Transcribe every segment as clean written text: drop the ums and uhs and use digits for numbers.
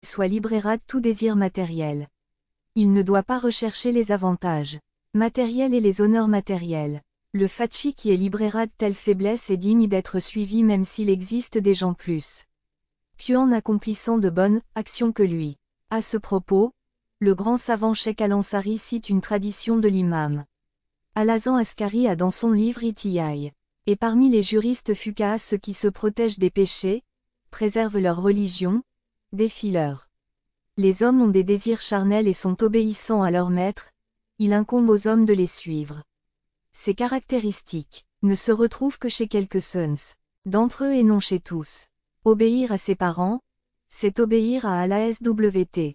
soit libéré de tout désir matériel. Il ne doit pas rechercher les avantages matériels et les honneurs matériels. Le fachi qui est libéré de telle faiblesse est digne d'être suivi même s'il existe des gens plus pieux en accomplissant de bonnes actions que lui. À ce propos, le grand savant Cheikh Al-Ansari cite une tradition de l'imam Al-Hasan Askari a dans son livre Itiyaï. Et parmi les juristes fuqaha ceux qui se protègent des péchés, préservent leur religion, défient leur. Les hommes ont des désirs charnels et sont obéissants à leur maître, il incombe aux hommes de les suivre. Ces caractéristiques ne se retrouvent que chez quelques-uns d'entre eux et non chez tous. Obéir à ses parents, c'est obéir à Allah SWT.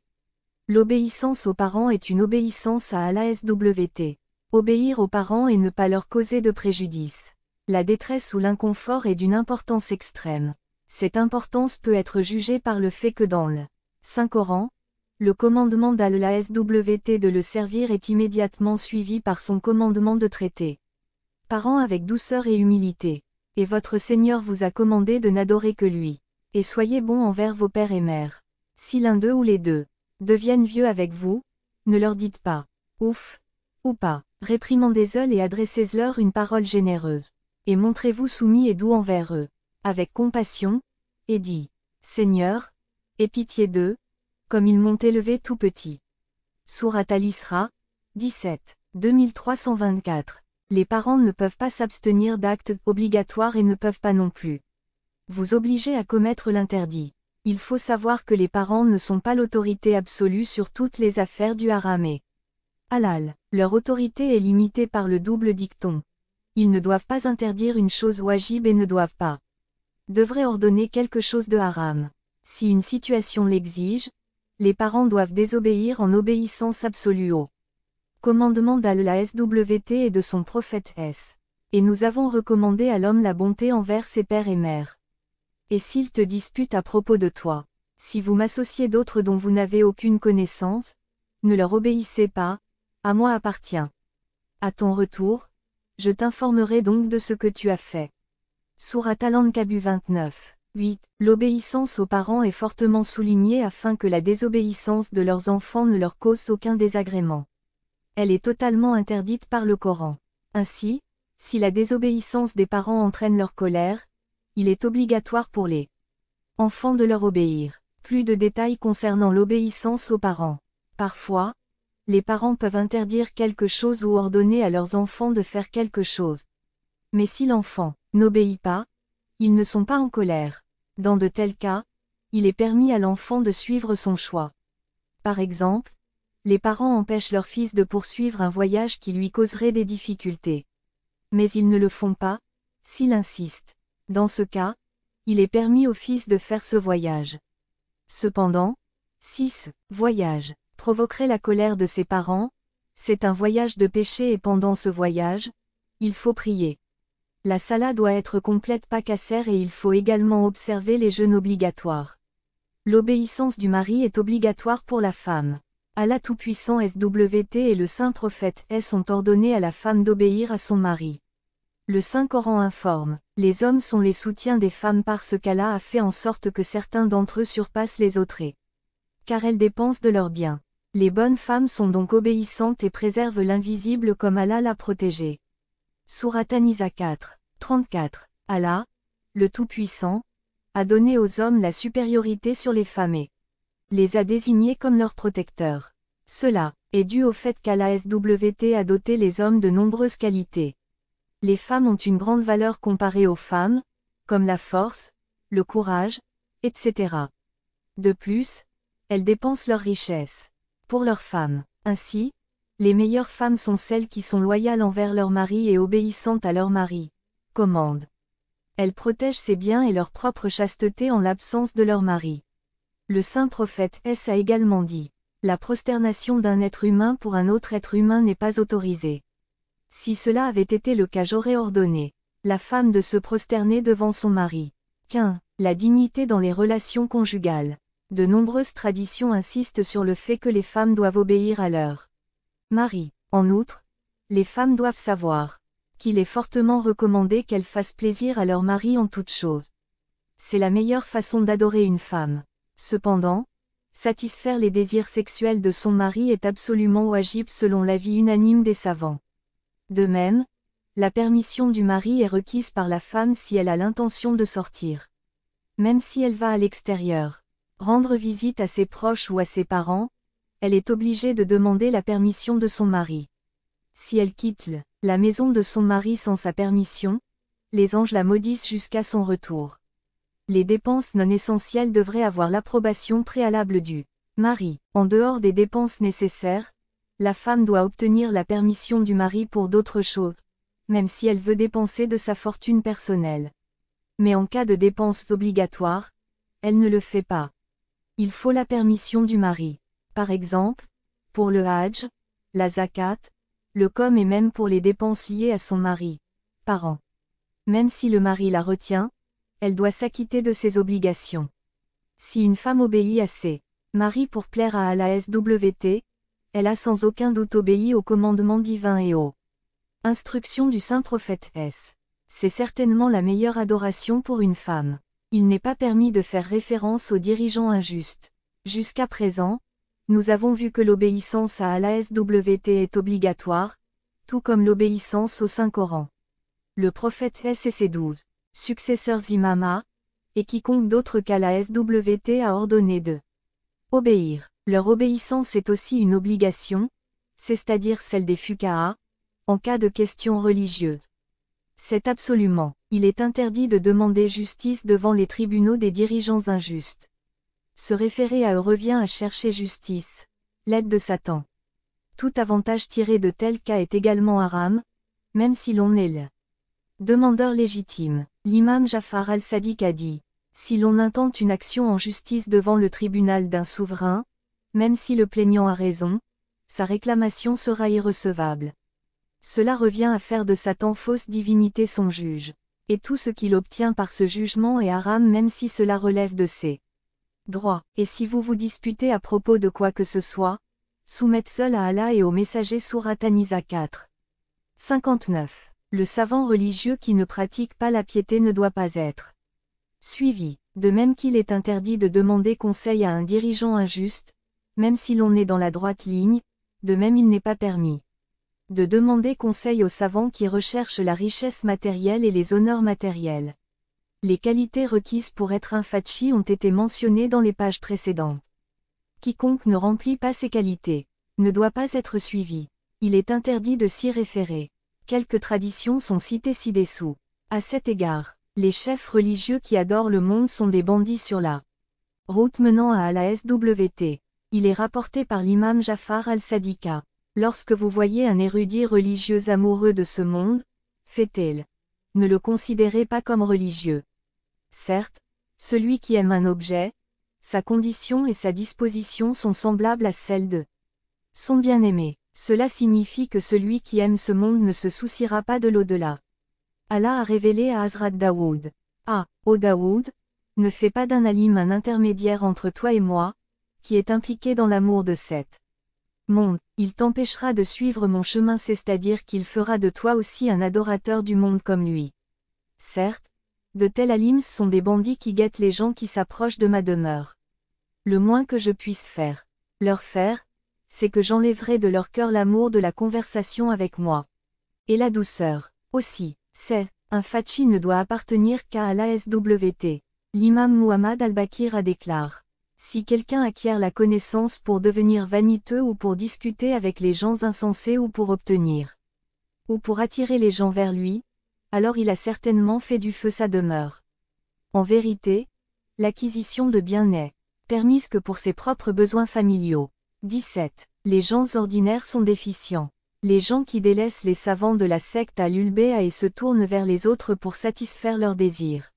L'obéissance aux parents est une obéissance à Allah SWT. Obéir aux parents et ne pas leur causer de préjudice. La détresse ou l'inconfort est d'une importance extrême. Cette importance peut être jugée par le fait que dans le Saint-Coran, le commandement d'Allah SWT de le servir est immédiatement suivi par son commandement de traiter parents avec douceur et humilité. Et votre Seigneur vous a commandé de n'adorer que lui. Et soyez bons envers vos pères et mères. Si l'un d'eux ou les deux deviennent vieux avec vous, ne leur dites pas « ouf » ou pas. Réprimandez-les et adressez-leur une parole généreuse. Et montrez-vous soumis et doux envers eux, avec compassion, et dit « Seigneur, aie pitié d'eux, comme ils m'ont élevé tout petit. » Sourate Al-Isra, 17, 2324. Les parents ne peuvent pas s'abstenir d'actes obligatoires et ne peuvent pas non plus vous obliger à commettre l'interdit. Il faut savoir que les parents ne sont pas l'autorité absolue sur toutes les affaires du haram et halal. Leur autorité est limitée par le double dicton. Ils ne doivent pas interdire une chose wajib et ne doivent pas devraient ordonner quelque chose de haram. Si une situation l'exige, les parents doivent désobéir en obéissance absolue au commandement d'Allah SWT et de son prophète S. Et nous avons recommandé à l'homme la bonté envers ses pères et mères. Et s'ils te disputent à propos de toi, si vous m'associez d'autres dont vous n'avez aucune connaissance, ne leur obéissez pas, à moi appartient. À ton retour, je t'informerai donc de ce que tu as fait. Sourate Al-Ankabut 29, 8. L'obéissance aux parents est fortement soulignée afin que la désobéissance de leurs enfants ne leur cause aucun désagrément. Elle est totalement interdite par le Coran. Ainsi, si la désobéissance des parents entraîne leur colère, il est obligatoire pour les enfants de leur obéir. Plus de détails concernant l'obéissance aux parents. Parfois, les parents peuvent interdire quelque chose ou ordonner à leurs enfants de faire quelque chose. Mais si l'enfant n'obéit pas, ils ne sont pas en colère. Dans de tels cas, il est permis à l'enfant de suivre son choix. Par exemple, les parents empêchent leur fils de poursuivre un voyage qui lui causerait des difficultés. Mais ils ne le font pas, s'il insiste. Dans ce cas, il est permis au fils de faire ce voyage. Cependant, si ce voyage provoquerait la colère de ses parents, c'est un voyage de péché et pendant ce voyage, il faut prier. La salat doit être complète pas casser et il faut également observer les jeûnes obligatoires. L'obéissance du mari est obligatoire pour la femme. Allah Tout-Puissant SWT et le Saint Prophète S ont ordonné à la femme d'obéir à son mari. Le Saint-Coran informe, les hommes sont les soutiens des femmes parce qu'Allah a fait en sorte que certains d'entre eux surpassent les autres car elles dépensent de leurs biens. Les bonnes femmes sont donc obéissantes et préservent l'invisible comme Allah l'a protégé. Sourate An-Nisa 4, 34. Allah, le Tout-Puissant, a donné aux hommes la supériorité sur les femmes et les a désignés comme leurs protecteurs. Cela est dû au fait qu'Allah SWT a doté les hommes de nombreuses qualités. Les femmes ont une grande valeur comparée aux femmes, comme la force, le courage, etc. De plus, elles dépensent leur richesse pour leurs femmes. Ainsi, les meilleures femmes sont celles qui sont loyales envers leur mari et obéissantes à leur mari. Commande. Elles protègent ses biens et leur propre chasteté en l'absence de leur mari. Le saint prophète S a également dit, la prosternation d'un être humain pour un autre être humain n'est pas autorisée. Si cela avait été le cas, j'aurais ordonné la femme de se prosterner devant son mari. La dignité dans les relations conjugales. De nombreuses traditions insistent sur le fait que les femmes doivent obéir à leur mari. En outre, les femmes doivent savoir qu'il est fortement recommandé qu'elles fassent plaisir à leur mari en toutes choses. C'est la meilleure façon d'adorer une femme. Cependant, satisfaire les désirs sexuels de son mari est absolument wajib selon l'avis unanime des savants. De même, la permission du mari est requise par la femme si elle a l'intention de sortir. Même si elle va à l'extérieur, rendre visite à ses proches ou à ses parents, elle est obligée de demander la permission de son mari. Si elle quitte la maison de son mari sans sa permission, les anges la maudissent jusqu'à son retour. Les dépenses non essentielles devraient avoir l'approbation préalable du mari. En dehors des dépenses nécessaires, la femme doit obtenir la permission du mari pour d'autres choses, même si elle veut dépenser de sa fortune personnelle. Mais en cas de dépenses obligatoires, elle ne le fait pas. Il faut la permission du mari. Par exemple, pour le hajj, la zakat, le com et même pour les dépenses liées à son mari, par an. Même si le mari la retient, elle doit s'acquitter de ses obligations. Si une femme obéit à ses maris pour plaire à Allah SWT, elle a sans aucun doute obéi aux commandements divins et aux instructions du saint prophète S. C'est certainement la meilleure adoration pour une femme. Il n'est pas permis de faire référence aux dirigeants injustes. Jusqu'à présent, nous avons vu que l'obéissance à Allah SWT est obligatoire, tout comme l'obéissance au Saint-Coran. Le prophète S et ses 12 successeurs imama, et quiconque d'autre qu'Allah SWT a ordonné de obéir. Leur obéissance est aussi une obligation, c'est-à-dire celle des fuqaha, en cas de questions religieuses. C'est absolument. Il est interdit de demander justice devant les tribunaux des dirigeants injustes. Se référer à eux revient à chercher justice, l'aide de Satan. Tout avantage tiré de tel cas est également haram, même si l'on est le demandeur légitime. L'imam Jafar al-Sadiq a dit, si l'on intente une action en justice devant le tribunal d'un souverain, même si le plaignant a raison, sa réclamation sera irrecevable. Cela revient à faire de Satan fausse divinité son juge. Et tout ce qu'il obtient par ce jugement est haram même si cela relève de ses droits. Et si vous vous disputez à propos de quoi que ce soit, soumettez seul à Allah et au messager sourate An-Nisa 4. 59. Le savant religieux qui ne pratique pas la piété ne doit pas être suivi. De même qu'il est interdit de demander conseil à un dirigeant injuste, même si l'on est dans la droite ligne, de même il n'est pas permis de demander conseil aux savants qui recherchent la richesse matérielle et les honneurs matériels. Les qualités requises pour être un fachi ont été mentionnées dans les pages précédentes. Quiconque ne remplit pas ces qualités ne doit pas être suivi. Il est interdit de s'y référer. Quelques traditions sont citées ci-dessous. À cet égard, les chefs religieux qui adorent le monde sont des bandits sur la route menant à Allah SWT. Il est rapporté par l'imam Jafar al-Sadiqa. Lorsque vous voyez un érudit religieux amoureux de ce monde, fait-il, ne le considérez pas comme religieux. Certes, celui qui aime un objet, sa condition et sa disposition sont semblables à celles de son bien-aimé. Cela signifie que celui qui aime ce monde ne se souciera pas de l'au-delà. Allah a révélé à Hazrat Daoud. Ah, ô Daoud, ne fais pas d'un alim un intermédiaire entre toi et moi, qui est impliqué dans l'amour de cet monde. Il t'empêchera de suivre mon chemin, c'est-à-dire qu'il fera de toi aussi un adorateur du monde comme lui. Certes, de tels alims sont des bandits qui guettent les gens qui s'approchent de ma demeure. Le moins que je puisse leur faire, c'est que j'enlèverai de leur cœur l'amour de la conversation avec moi. Et la douceur, aussi, un fachi ne doit appartenir qu'à Allah SWT. L'imam Muhammad al-Bakir a déclaré. Si quelqu'un acquiert la connaissance pour devenir vaniteux ou pour discuter avec les gens insensés ou pour obtenir, ou pour attirer les gens vers lui, alors il a certainement fait du feu sa demeure. En vérité, l'acquisition de biens n'est permise que pour ses propres besoins familiaux. 17. Les gens ordinaires sont déficients. Les gens qui délaissent les savants de la secte Al-Ulbéa et se tournent vers les autres pour satisfaire leurs désirs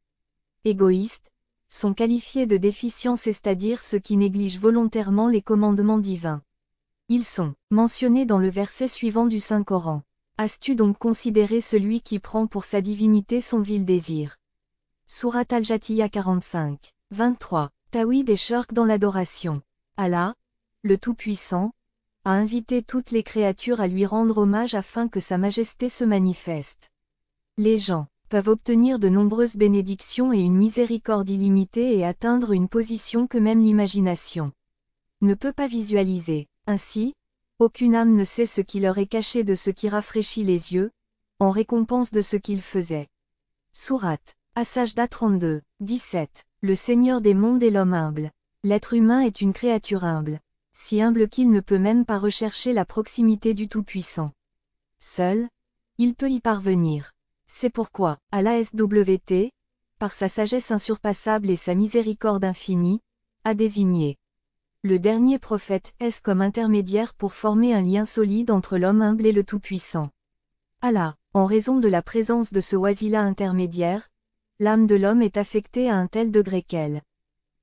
égoïstes, sont qualifiés de déficients, c'est-à-dire ceux qui négligent volontairement les commandements divins. Ils sont mentionnés dans le verset suivant du Saint-Coran. As-tu donc considéré celui qui prend pour sa divinité son vil désir? Sourate Al-Jathiya 45. 23. Tawhid et shirk dans l'adoration. Allah, le Tout-Puissant, a invité toutes les créatures à lui rendre hommage afin que sa majesté se manifeste. Les gens peuvent obtenir de nombreuses bénédictions et une miséricorde illimitée et atteindre une position que même l'imagination ne peut pas visualiser. Ainsi, aucune âme ne sait ce qui leur est caché de ce qui rafraîchit les yeux, en récompense de ce qu'ils faisaient. Sourate As-Sajda 32, 17. Le Seigneur des mondes est l'homme humble. L'être humain est une créature humble, si humble qu'il ne peut même pas rechercher la proximité du Tout-Puissant. Seul, il peut y parvenir. C'est pourquoi, Allah SWT, par sa sagesse insurpassable et sa miséricorde infinie, a désigné le dernier prophète comme intermédiaire pour former un lien solide entre l'homme humble et le Tout-Puissant. Allah, en raison de la présence de ce wasila intermédiaire, l'âme de l'homme est affectée à un tel degré qu'elle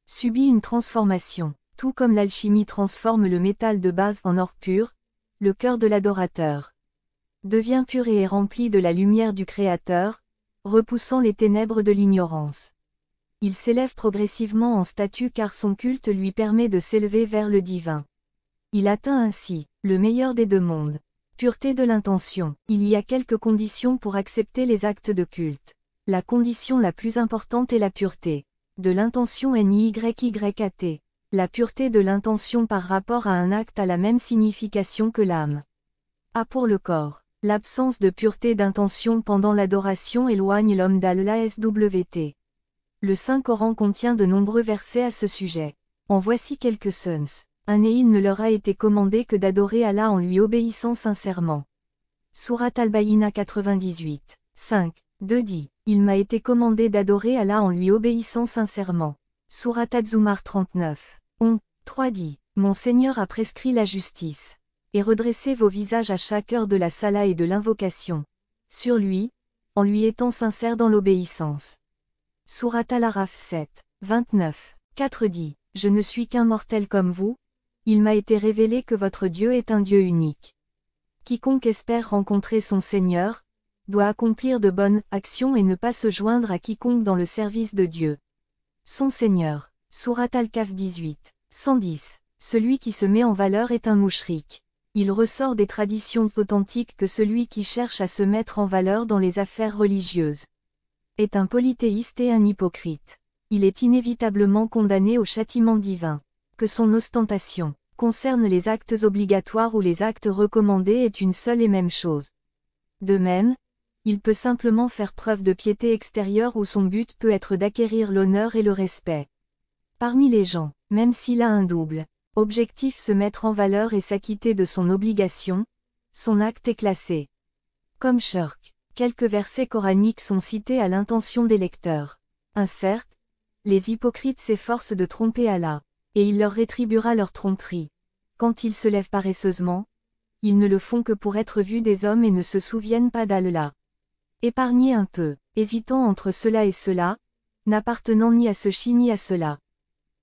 subit une transformation, tout comme l'alchimie transforme le métal de base en or pur, le cœur de l'adorateur devient pur et est rempli de la lumière du Créateur, repoussant les ténèbres de l'ignorance. Il s'élève progressivement en statut car son culte lui permet de s'élever vers le divin. Il atteint ainsi le meilleur des deux mondes. Pureté de l'intention. Il y a quelques conditions pour accepter les actes de culte. La condition la plus importante est la pureté de l'intention NYYAT. La pureté de l'intention par rapport à un acte a la même signification que l'âme a pour le corps. L'absence de pureté d'intention pendant l'adoration éloigne l'homme d'Allah SWT. Le Saint-Coran contient de nombreux versets à ce sujet. En voici quelques sons. Et il ne leur a été commandé que d'adorer Allah en lui obéissant sincèrement. Sourate Al-Bayyina 98. 5. 2 dit. Il m'a été commandé d'adorer Allah en lui obéissant sincèrement. Sourate Az-Zumar 39. 3 dit. Mon Seigneur a prescrit la justice. Et redressez vos visages à chaque heure de la salat et de l'invocation. Sur lui, en lui étant sincère dans l'obéissance. Sourate Al-Araf 7. 29. 4 dit. Je ne suis qu'un mortel comme vous. Il m'a été révélé que votre Dieu est un Dieu unique. Quiconque espère rencontrer son Seigneur, doit accomplir de bonnes actions et ne pas se joindre à quiconque dans le service de Dieu. Son Seigneur. Sourate Al-Kahf 18. 110. Celui qui se met en valeur est un mouchrik. Il ressort des traditions authentiques que celui qui cherche à se mettre en valeur dans les affaires religieuses est un polythéiste et un hypocrite. Il est inévitablement condamné au châtiment divin. Que son ostentation concerne les actes obligatoires ou les actes recommandés est une seule et même chose. De même, il peut simplement faire preuve de piété extérieure où son but peut être d'acquérir l'honneur et le respect parmi les gens, même s'il a un double objectif, se mettre en valeur et s'acquitter de son obligation, son acte est classé comme shirk. Quelques versets coraniques sont cités à l'intention des lecteurs. Certes, les hypocrites s'efforcent de tromper Allah, et il leur rétribuera leur tromperie. Quand ils se lèvent paresseusement, ils ne le font que pour être vus des hommes et ne se souviennent pas d'Allah. Épargnez un peu, hésitant entre cela et cela, n'appartenant ni à ceci ni à cela.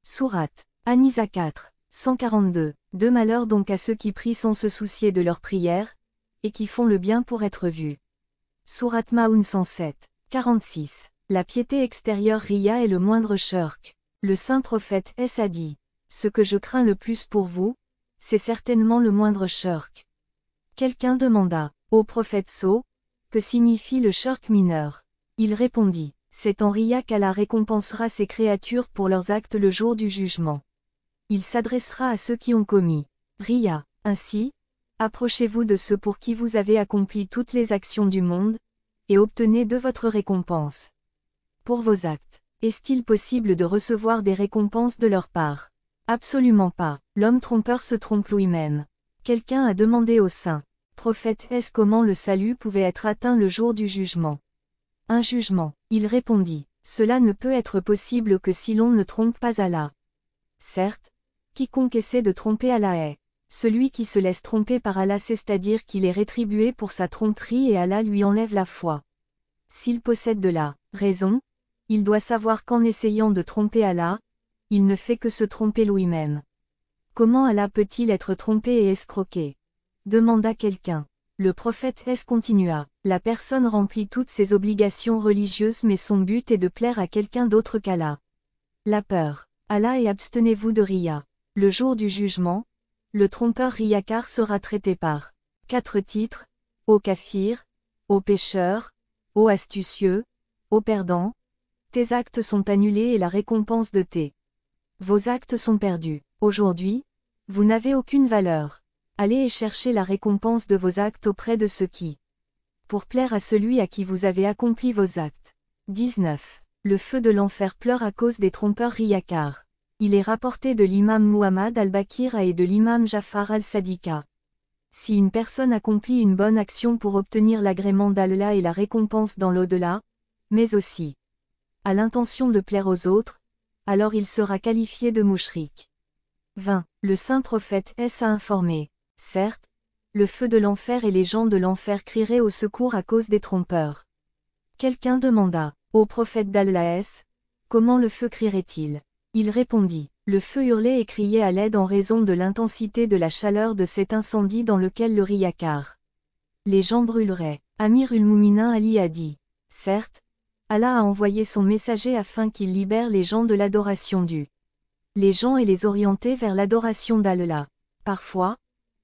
Sourate An-Nisa 4, 142. De malheur donc à ceux qui prient sans se soucier de leurs prières, et qui font le bien pour être vus. Sourate Maun 107, 46. La piété extérieure Riya est le moindre shirk. Le saint prophète a dit. Ce que je crains le plus pour vous, c'est certainement le moindre shirk. Quelqu'un demanda, au prophète que signifie le shirk mineur? Il répondit, c'est en Riya qu'Allah récompensera ses créatures pour leurs actes le jour du jugement. Il s'adressera à ceux qui ont commis Riya. Ainsi, approchez-vous de ceux pour qui vous avez accompli toutes les actions du monde, et obtenez de votre récompense. Pour vos actes, est-il possible de recevoir des récompenses de leur part? Absolument pas. L'homme trompeur se trompe lui-même. Quelqu'un a demandé au saint prophète comment le salut pouvait être atteint le jour du jugement. Un jugement. Il répondit, cela ne peut être possible que si l'on ne trompe pas Allah. Certes, quiconque essaie de tromper Allah est celui qui se laisse tromper par Allah, c'est-à-dire qu'il est rétribué pour sa tromperie et Allah lui enlève la foi. S'il possède de la raison, il doit savoir qu'en essayant de tromper Allah, il ne fait que se tromper lui-même. Comment Allah peut-il être trompé et escroqué? Demanda quelqu'un. Le prophète continua. La personne remplit toutes ses obligations religieuses mais son but est de plaire à quelqu'un d'autre qu'Allah. La peur. Allah et abstenez-vous de Riya. Le jour du jugement, le trompeur riyakar sera traité par 4 titres, ô kafir, ô pécheur, ô astucieux, ô perdant. Tes actes sont annulés et la récompense de vos actes sont perdus. Aujourd'hui, Vous n'avez aucune valeur. Allez et cherchez la récompense de vos actes auprès de ceux qui. Pour plaire à celui à qui vous avez accompli vos actes. 19. Le feu de l'enfer pleure à cause des trompeurs riyakars. Il est rapporté de l'imam Muhammad al-Bakir et de l'imam Jafar al-Sadiqa. Si une personne accomplit une bonne action pour obtenir l'agrément d'Allah et la récompense dans l'au-delà, mais aussi à l'intention de plaire aux autres, alors il sera qualifié de mouchrik. 20. Le saint prophète S a informé. Certes, le feu de l'enfer et les gens de l'enfer crieraient au secours à cause des trompeurs. Quelqu'un demanda, ô prophète d'Allah S, comment le feu crierait-il? Il répondit, le feu hurlait et criait à l'aide en raison de l'intensité de la chaleur de cet incendie dans lequel le riyakar. Les gens brûleraient. Amir ul-Mouminin Ali a dit, certes, Allah a envoyé son messager afin qu'il libère les gens de l'adoration du. Les gens et les orienter vers l'adoration d'Allah. Parfois,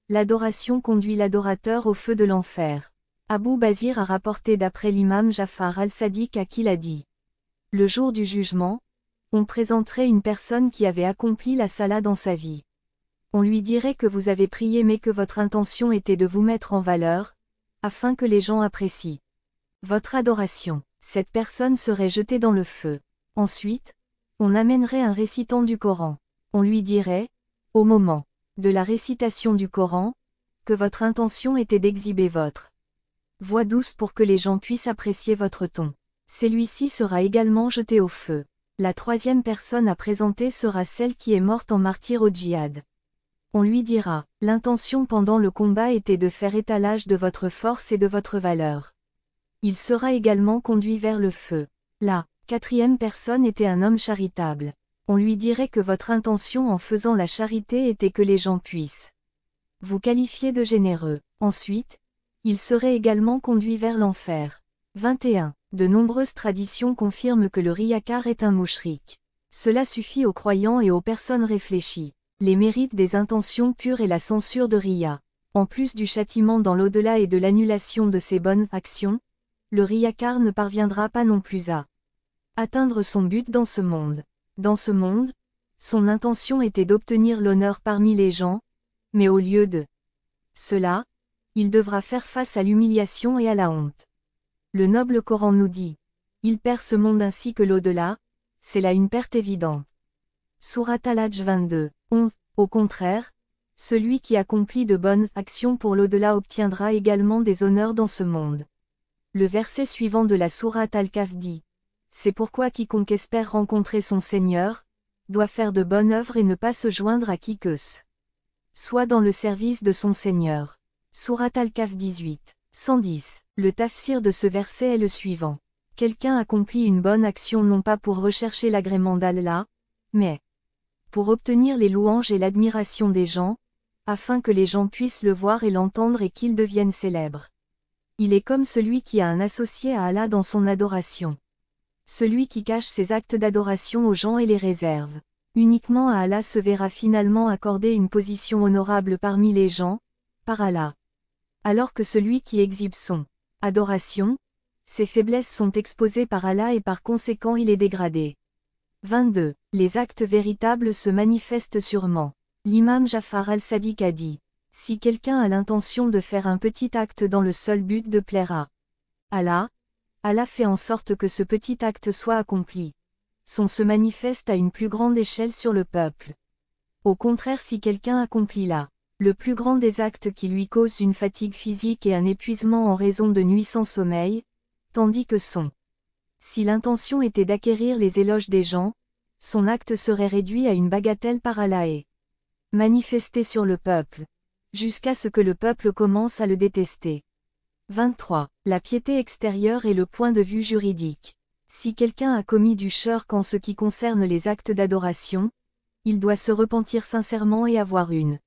l'adoration conduit l'adorateur au feu de l'enfer. Abu Bazir a rapporté d'après l'imam Jafar al-Sadiq à qui l'a dit. Le jour du jugement, on présenterait une personne qui avait accompli la salat dans sa vie. On lui dirait que vous avez prié mais que votre intention était de vous mettre en valeur, afin que les gens apprécient votre adoration. Cette personne serait jetée dans le feu. Ensuite, on amènerait un récitant du Coran. On lui dirait, au moment de la récitation du Coran, que votre intention était d'exhiber votre voix douce pour que les gens puissent apprécier votre ton. Celui-ci sera également jeté au feu. La troisième personne à présenter sera celle qui est morte en martyr au djihad. On lui dira, l'intention pendant le combat était de faire étalage de votre force et de votre valeur. Il sera également conduit vers le feu. La quatrième personne était un homme charitable. On lui dirait que votre intention en faisant la charité était que les gens puissent vous qualifier de généreux. Ensuite, il serait également conduit vers l'enfer. 21. De nombreuses traditions confirment que le riyakar est un mouchrik. Cela suffit aux croyants et aux personnes réfléchies. Les mérites des intentions pures et la censure de riya. En plus du châtiment dans l'au-delà et de l'annulation de ses bonnes actions, le riyakar ne parviendra pas non plus à atteindre son but dans ce monde. Dans ce monde, son intention était d'obtenir l'honneur parmi les gens, mais au lieu de cela, il devra faire face à l'humiliation et à la honte. Le noble Coran nous dit, il perd ce monde ainsi que l'au-delà, c'est là une perte évidente. Surat Al-Hajj 22, 11. Au contraire, celui qui accomplit de bonnes actions pour l'au-delà obtiendra également des honneurs dans ce monde. Le verset suivant de la sourate Al-Kahf dit, c'est pourquoi quiconque espère rencontrer son Seigneur, doit faire de bonnes œuvres et ne pas se joindre à qui que ce soit dans le service de son Seigneur. Sourate Al-Kahf 18, 110. Le tafsir de ce verset est le suivant. Quelqu'un accomplit une bonne action non pas pour rechercher l'agrément d'Allah, mais pour obtenir les louanges et l'admiration des gens, afin que les gens puissent le voir et l'entendre et qu'il devienne célèbre. Il est comme celui qui a un associé à Allah dans son adoration. Celui qui cache ses actes d'adoration aux gens et les réserve. Uniquement à Allah se verra finalement accorder une position honorable parmi les gens, par Allah. Alors que celui qui exhibe son adoration, ses faiblesses sont exposées par Allah et par conséquent il est dégradé. 22. Les actes véritables se manifestent sûrement. L'imam Jafar al-Sadiq a dit, si quelqu'un a l'intention de faire un petit acte dans le seul but de plaire à Allah, Allah fait en sorte que ce petit acte soit accompli. Son se manifeste à une plus grande échelle sur le peuple. Au contraire, si quelqu'un accomplit là, le plus grand des actes qui lui causent une fatigue physique et un épuisement en raison de nuits sans sommeil, tandis que si l'intention était d'acquérir les éloges des gens, son acte serait réduit à une bagatelle par Allah et manifesté sur le peuple, jusqu'à ce que le peuple commence à le détester. 23. La piété extérieure est le point de vue juridique. Si quelqu'un a commis du shirk en ce qui concerne les actes d'adoration, il doit se repentir sincèrement et avoir une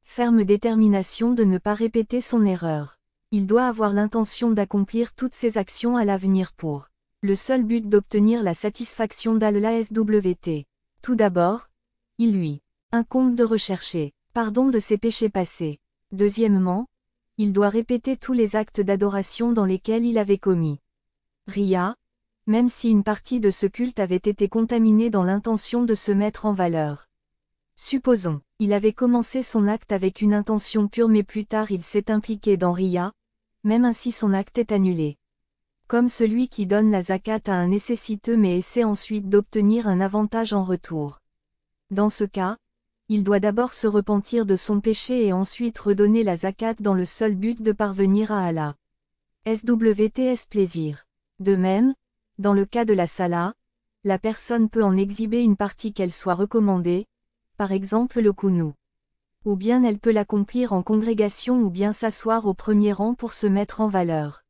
ferme détermination de ne pas répéter son erreur. Il doit avoir l'intention d'accomplir toutes ses actions à l'avenir pour le seul but d'obtenir la satisfaction d'Allah SWT. Tout d'abord, il lui incombe de rechercher pardon de ses péchés passés. Deuxièmement, il doit répéter tous les actes d'adoration dans lesquels il avait commis riya, même si une partie de ce culte avait été contaminée dans l'intention de se mettre en valeur. Supposons, il avait commencé son acte avec une intention pure mais plus tard il s'est impliqué dans Riya, même ainsi son acte est annulé. Comme celui qui donne la zakat à un nécessiteux mais essaie ensuite d'obtenir un avantage en retour. Dans ce cas, il doit d'abord se repentir de son péché et ensuite redonner la zakat dans le seul but de parvenir à Allah. SWTS plaisir. De même, dans le cas de la salah, la personne peut en exhiber une partie qu'elle soit recommandée, par exemple le kounou. Ou bien elle peut l'accomplir en congrégation ou bien s'asseoir au premier rang pour se mettre en valeur.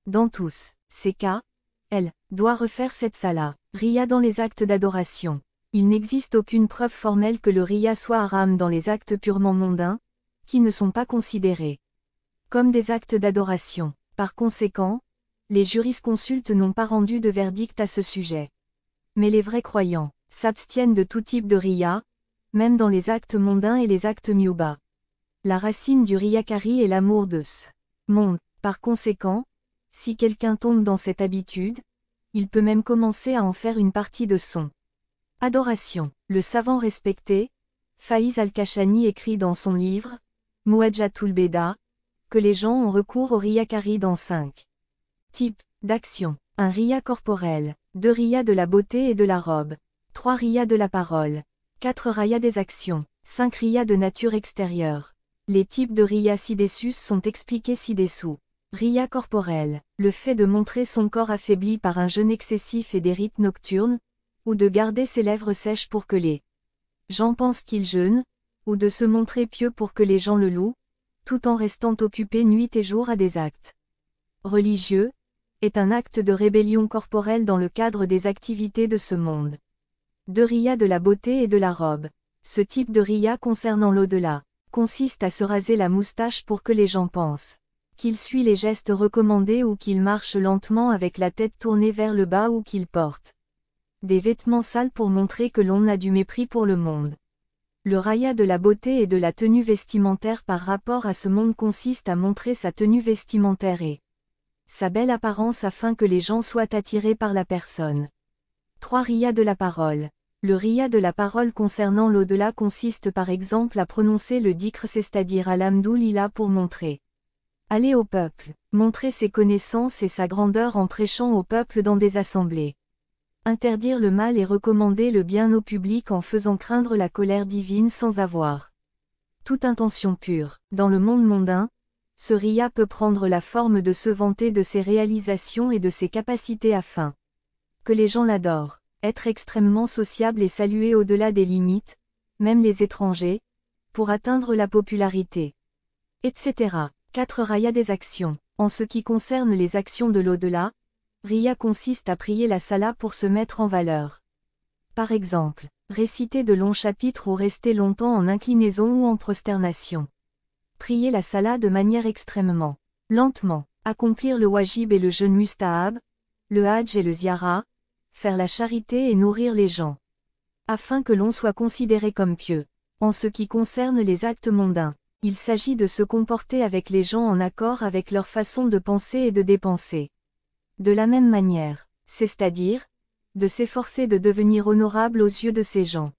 Dans tous ces cas, elle doit refaire cette salah. Riya dans les actes d'adoration. Il n'existe aucune preuve formelle que le riya soit haram dans les actes purement mondains, qui ne sont pas considérés comme des actes d'adoration. Par conséquent, les jurisconsultes n'ont pas rendu de verdict à ce sujet. Mais les vrais croyants s'abstiennent de tout type de riya, même dans les actes mondains et les actes miuba. La racine du riyakari est l'amour de ce monde. Par conséquent, si quelqu'un tombe dans cette habitude, il peut même commencer à en faire une partie de son adoration. Le savant respecté, Faiz al-Kashani écrit dans son livre, Muwajjatul Beda, que les gens ont recours au riyakari dans 5 types d'actions. 1 riya corporel, 2 riya de la beauté et de la robe, 3 riya de la parole, 4 riya des actions, 5 riya de nature extérieure. Les types de riya ci-dessus sont expliqués ci-dessous. Riya corporel, le fait de montrer son corps affaibli par un jeûne excessif et des rites nocturnes, ou de garder ses lèvres sèches pour que les gens pensent qu'il jeûne, ou de se montrer pieux pour que les gens le louent, tout en restant occupé nuit et jour à des actes religieux, est un acte de rébellion corporelle dans le cadre des activités de ce monde. 2 riya de la beauté et de la robe. Ce type de riya concernant l'au-delà, consiste à se raser la moustache pour que les gens pensent qu'il suit les gestes recommandés ou qu'il marche lentement avec la tête tournée vers le bas ou qu'il porte des vêtements sales pour montrer que l'on a du mépris pour le monde. Le raya de la beauté et de la tenue vestimentaire par rapport à ce monde consiste à montrer sa tenue vestimentaire et sa belle apparence afin que les gens soient attirés par la personne. 3 riya de la parole. Le riya de la parole concernant l'au-delà consiste par exemple à prononcer le dhikr, c'est-à-dire Alhamdoulilah pour montrer aller au peuple, montrer ses connaissances et sa grandeur en prêchant au peuple dans des assemblées. Interdire le mal et recommander le bien au public en faisant craindre la colère divine sans avoir toute intention pure. Dans le monde mondain, ce riya peut prendre la forme de se vanter de ses réalisations et de ses capacités afin que les gens l'adorent, être extrêmement sociable et saluer au-delà des limites, même les étrangers, pour atteindre la popularité, etc. 4 riya des actions. En ce qui concerne les actions de l'au-delà, riya consiste à prier la salah pour se mettre en valeur. Par exemple, réciter de longs chapitres ou rester longtemps en inclinaison ou en prosternation. Prier la salah de manière extrêmement lentement. Accomplir le wajib et le jeûne mustahab, le hajj et le ziyara, faire la charité et nourrir les gens. Afin que l'on soit considéré comme pieux. En ce qui concerne les actes mondains, il s'agit de se comporter avec les gens en accord avec leur façon de penser et de dépenser. De la même manière, c'est-à-dire, de s'efforcer de devenir honorable aux yeux de ces gens.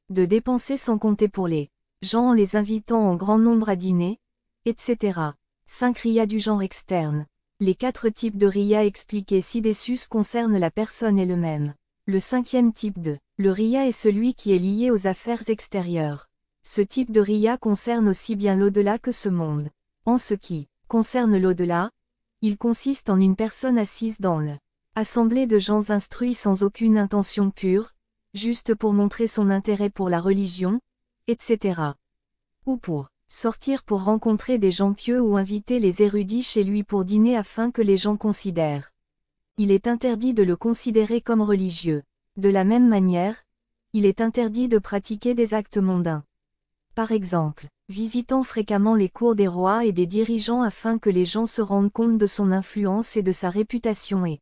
De dépenser sans compter pour les gens en les invitant en grand nombre à dîner, etc. 5 riya du genre externe. Les 4 types de riya expliqués ci-dessus concernent la personne et le même. Le 5e type le riya est celui qui est lié aux affaires extérieures. Ce type de riya concerne aussi bien l'au-delà que ce monde. En ce qui concerne l'au-delà, il consiste en une personne assise dans l'assemblée de gens instruits sans aucune intention pure, juste pour montrer son intérêt pour la religion, etc. Ou pour sortir pour rencontrer des gens pieux ou inviter les érudits chez lui pour dîner afin que les gens considèrent. Il est interdit de le considérer comme religieux. De la même manière, il est interdit de pratiquer des actes mondains. Par exemple, visitant fréquemment les cours des rois et des dirigeants afin que les gens se rendent compte de son influence et de sa réputation et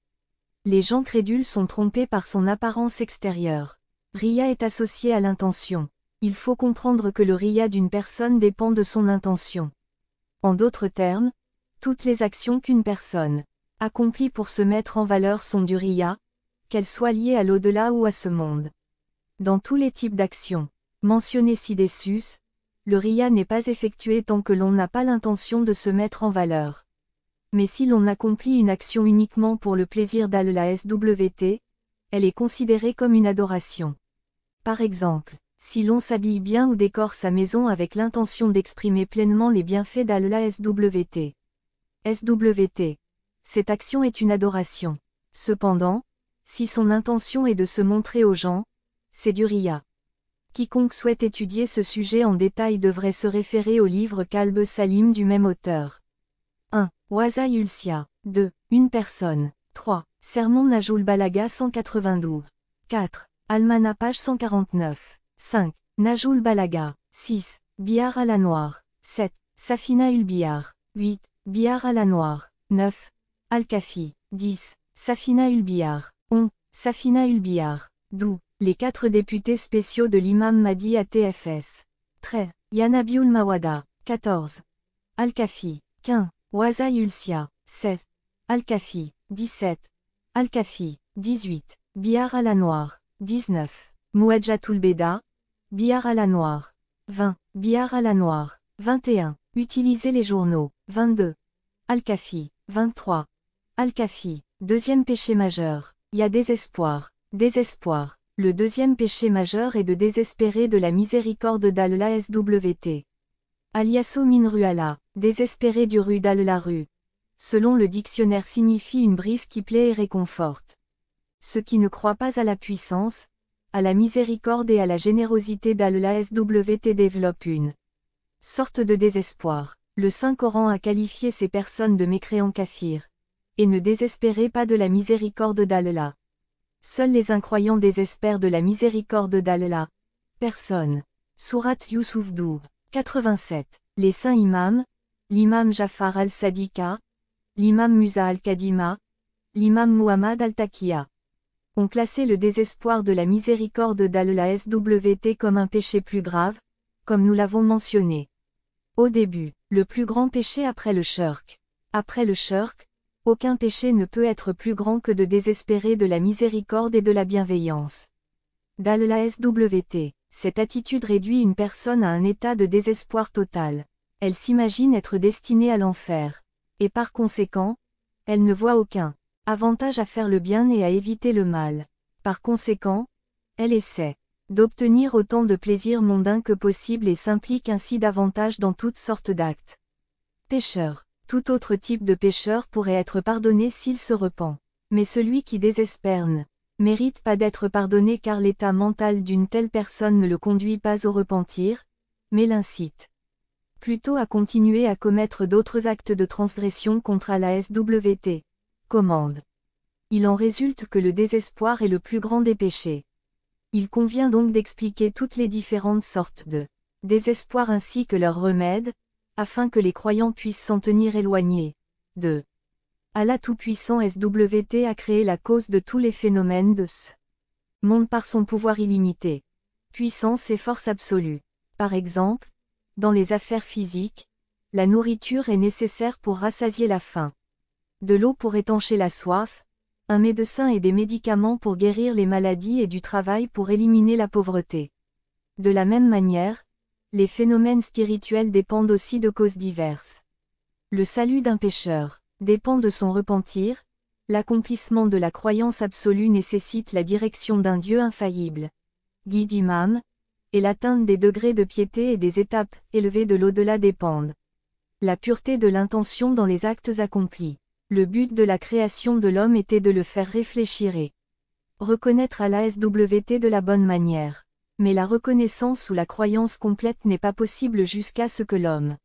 les gens crédules sont trompés par son apparence extérieure. Riya est associé à l'intention. Il faut comprendre que le riya d'une personne dépend de son intention. En d'autres termes, toutes les actions qu'une personne accomplit pour se mettre en valeur sont du riya, qu'elles soient liées à l'au-delà ou à ce monde. Dans tous les types d'actions, Mentionné ci-dessus, le RIA n'est pas effectué tant que l'on n'a pas l'intention de se mettre en valeur. Mais si l'on accomplit une action uniquement pour le plaisir d'Allah SWT, elle est considérée comme une adoration. Par exemple, si l'on s'habille bien ou décore sa maison avec l'intention d'exprimer pleinement les bienfaits d'Allah SWT. Cette action est une adoration. Cependant, si son intention est de se montrer aux gens, c'est du riya. Quiconque souhaite étudier ce sujet en détail devrait se référer au livre Kalb Salim du même auteur. 1. Waza Ulsia. 2. Une personne. 3. Sermon Najul Balaga 192. 4. Almana page 149. 5. Najul Balaga. 6. Bihar à la noire. 7. Safina ul Bihar. 8. Bihar à la noire. 9. Al-Kafi. 10. Safina ul Bihar. 11. Safina ul Bihar. 12. Les 4 députés spéciaux de l'imam Mahdi à TFS. 13. Yanabiul Mawada. 14. Al-Kafi. 15. Waza Ulsia. 7. Al-Kafi. 17. Al-Kafi. 18. Bihar à la noire. 19. Mouadjatul Beda. Bihar à la noire. 20. Bihar à la noire. 21. Utiliser les journaux. 22. Al-Kafi. 23. Al-Kafi. Deuxième péché majeur. Il y a désespoir. Désespoir. Le deuxième péché majeur est de désespérer de la miséricorde d'Allah SWT. Aliaso min ruala, désespérer du ru d'Allah ru. Selon le dictionnaire signifie une brise qui plaît et réconforte. Ceux qui ne croient pas à la puissance, à la miséricorde et à la générosité d'Allah SWT développent une sorte de désespoir. Le Saint-Coran a qualifié ces personnes de mécréants kafirs. Et ne désespérez pas de la miséricorde d'Allah. Seuls les incroyants désespèrent de la miséricorde d'Allah. Personne. Sourate Yusuf 12. 87. Les saints imams, l'imam Jafar al-Sadiqa, l'imam Musa al-Kadima, l'imam Muhammad al-Taqiyya, ont classé le désespoir de la miséricorde d'Allah SWT comme un péché plus grave, comme nous l'avons mentionné. Au début, le plus grand péché après le shirk. Après le shirk, aucun péché ne peut être plus grand que de désespérer de la miséricorde et de la bienveillance d'Allah SWT. Cette attitude réduit une personne à un état de désespoir total. Elle s'imagine être destinée à l'enfer. Et par conséquent, elle ne voit aucun avantage à faire le bien et à éviter le mal. Par conséquent, elle essaie d'obtenir autant de plaisirs mondains que possible et s'implique ainsi davantage dans toutes sortes d'actes. Pécheur. Tout autre type de pécheur pourrait être pardonné s'il se repent. Mais celui qui désespère ne mérite pas d'être pardonné car l'état mental d'une telle personne ne le conduit pas au repentir, mais l'incite plutôt à continuer à commettre d'autres actes de transgression contre Allah SWT. Commande. Il en résulte que le désespoir est le plus grand des péchés. Il convient donc d'expliquer toutes les différentes sortes de désespoir ainsi que leurs remèdes, afin que les croyants puissent s'en tenir éloignés. 2. Allah Tout-Puissant SWT a créé la cause de tous les phénomènes de ce monde par son pouvoir illimité, puissance et force absolue. Par exemple, dans les affaires physiques, la nourriture est nécessaire pour rassasier la faim, de l'eau pour étancher la soif, un médecin et des médicaments pour guérir les maladies et du travail pour éliminer la pauvreté. De la même manière, les phénomènes spirituels dépendent aussi de causes diverses. Le salut d'un pécheur dépend de son repentir, l'accomplissement de la croyance absolue nécessite la direction d'un Dieu infaillible, guide imam, et l'atteinte des degrés de piété et des étapes élevées de l'au-delà dépendent. La pureté de l'intention dans les actes accomplis. Le but de la création de l'homme était de le faire réfléchir et reconnaître Allah SWT de la bonne manière. Mais la reconnaissance ou la croyance complète n'est pas possible jusqu'à ce que l'homme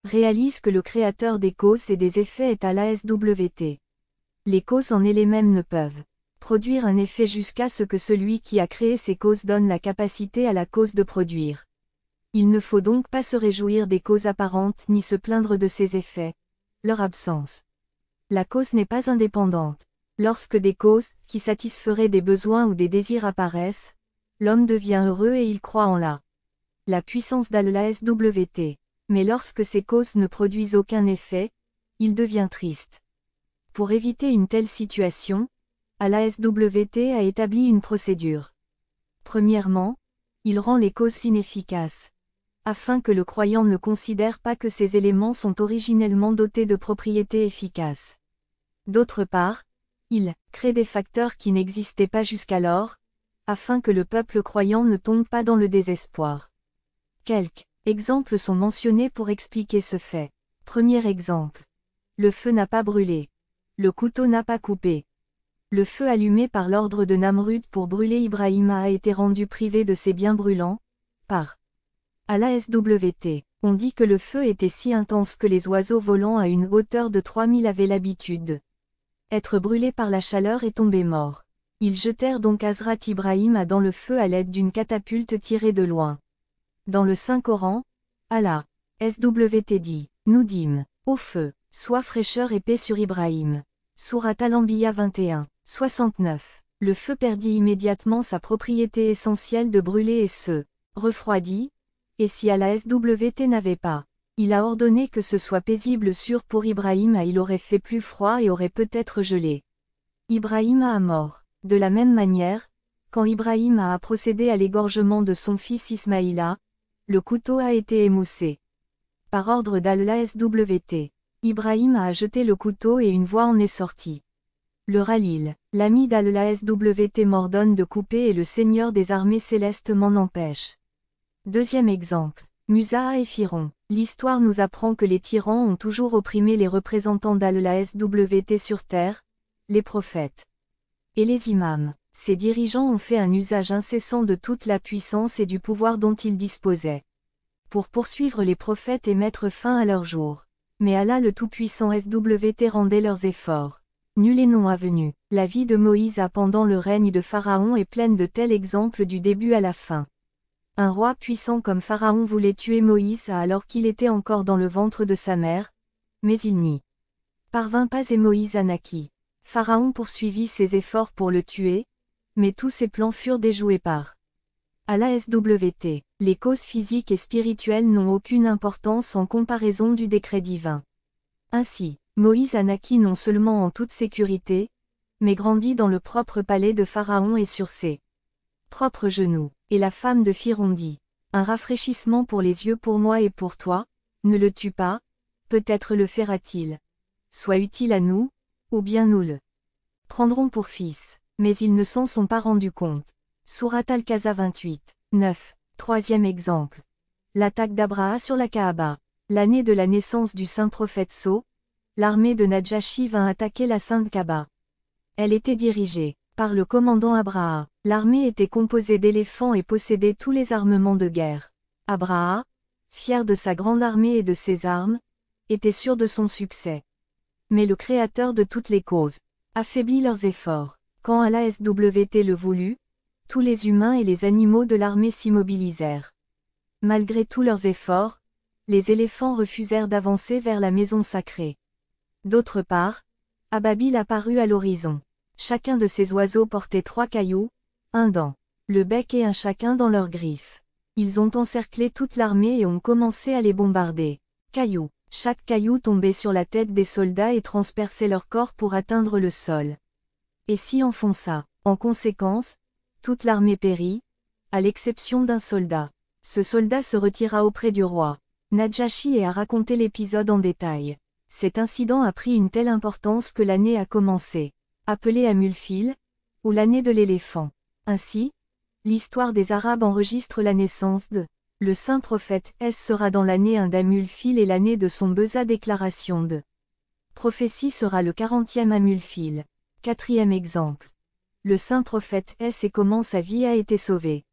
réalise que le créateur des causes et des effets est Allah SWT. Les causes en elles-mêmes ne peuvent produire un effet jusqu'à ce que celui qui a créé ces causes donne la capacité à la cause de produire. Il ne faut donc pas se réjouir des causes apparentes ni se plaindre de ces effets, leur absence. La cause n'est pas indépendante. Lorsque des causes, qui satisferaient des besoins ou des désirs apparaissent, l'homme devient heureux et il croit en la puissance d'Allah SWT. Mais lorsque ces causes ne produisent aucun effet, il devient triste. Pour éviter une telle situation, Allah SWT a établi une procédure. Premièrement, Il rend les causes inefficaces, afin que le croyant ne considère pas que ces éléments sont originellement dotés de propriétés efficaces. D'autre part, il crée des facteurs qui n'existaient pas jusqu'alors, afin que le peuple croyant ne tombe pas dans le désespoir. Quelques exemples sont mentionnés pour expliquer ce fait. Premier exemple. Le feu n'a pas brûlé. Le couteau n'a pas coupé. Le feu allumé par l'ordre de Namrud pour brûler Ibrahim a été rendu privé de ses biens brûlants, par Allah SWT. On dit que le feu était si intense que les oiseaux volant à une hauteur de 3000 avaient l'habitude être brûlés par la chaleur et tomber morts. Ils jetèrent donc Hazrat Ibrahim dans le feu à l'aide d'une catapulte tirée de loin. Dans le Saint-Coran, Allah SWT dit, nous dîmes, ô feu, sois fraîcheur et paix sur Ibrahim. Surat Al-Anbiya 21, 69. Le feu perdit immédiatement sa propriété essentielle de brûler et se refroidit, et si Allah SWT n'avait pas, il a ordonné que ce soit paisible sûr pour Ibrahim, il aurait fait plus froid et aurait peut-être gelé. Ibrahim a mort. De la même manière, quand Ibrahim a procédé à l'égorgement de son fils Ismaïla, le couteau a été émoussé. Par ordre d'Allah SWT, Ibrahim a jeté le couteau et une voix en est sortie. Le Ralil, l'ami d'Allah SWT m'ordonne de couper et le Seigneur des armées célestes m'en empêche. Deuxième exemple. Musa'a et Firon. L'histoire nous apprend que les tyrans ont toujours opprimé les représentants d'Allah SWT sur terre, les prophètes et les imams. Ces dirigeants ont fait un usage incessant de toute la puissance et du pouvoir dont ils disposaient pour poursuivre les prophètes et mettre fin à leur jour. Mais Allah le Tout-Puissant SWT rendait leurs efforts nuls et non avenus. La vie de Moïse pendant le règne de Pharaon est pleine de tels exemples du début à la fin. Un roi puissant comme Pharaon voulait tuer Moïse alors qu'il était encore dans le ventre de sa mère, mais il n'y parvint pas et Moïse naquit. Pharaon poursuivit ses efforts pour le tuer, mais tous ses plans furent déjoués par Allah SWT. Les causes physiques et spirituelles n'ont aucune importance en comparaison du décret divin. Ainsi, Moïse naquit non seulement en toute sécurité, mais grandit dans le propre palais de Pharaon et sur ses propres genoux. Et la femme de Phiron dit, un rafraîchissement pour les yeux pour moi et pour toi, ne le tue pas, peut-être le fera-t-il. Soit utile à nous, ou bien nous le prendrons pour fils. Mais ils ne s'en sont pas rendus compte. Surat Al-Qaza 28, 9. Troisième exemple. L'attaque d'Abraha sur la Kaaba. L'année de la naissance du saint prophète Sceau, l'armée de Nadjashi vint attaquer la sainte Kaaba. Elle était dirigée par le commandant Abraha. L'armée était composée d'éléphants et possédait tous les armements de guerre. Abraha, fier de sa grande armée et de ses armes, était sûr de son succès. Mais le Créateur de toutes les causes affaiblit leurs efforts. Quand Allah SWT le voulut, tous les humains et les animaux de l'armée s'immobilisèrent. Malgré tous leurs efforts, les éléphants refusèrent d'avancer vers la maison sacrée. D'autre part, Ababil apparut à l'horizon. Chacun de ces oiseaux portait 3 cailloux, un dans le bec et un chacun dans leurs griffes. Ils ont encerclé toute l'armée et ont commencé à les bombarder. Cailloux. Chaque caillou tombait sur la tête des soldats et transperçait leur corps pour atteindre le sol. Et s'y enfonça. En conséquence, toute l'armée périt, à l'exception d'un soldat. Ce soldat se retira auprès du roi Nadjashi et a raconté l'épisode en détail. Cet incident a pris une telle importance que l'année a commencé, appelée Amulfil, ou l'année de l'éléphant. Ainsi, l'histoire des Arabes enregistre la naissance de le saint prophète sera dans l'année 1 d'Amulfil et l'année de son beza déclaration de prophétie sera le 40e Amulfil. Quatrième exemple. Le saint prophète et comment sa vie a été sauvée.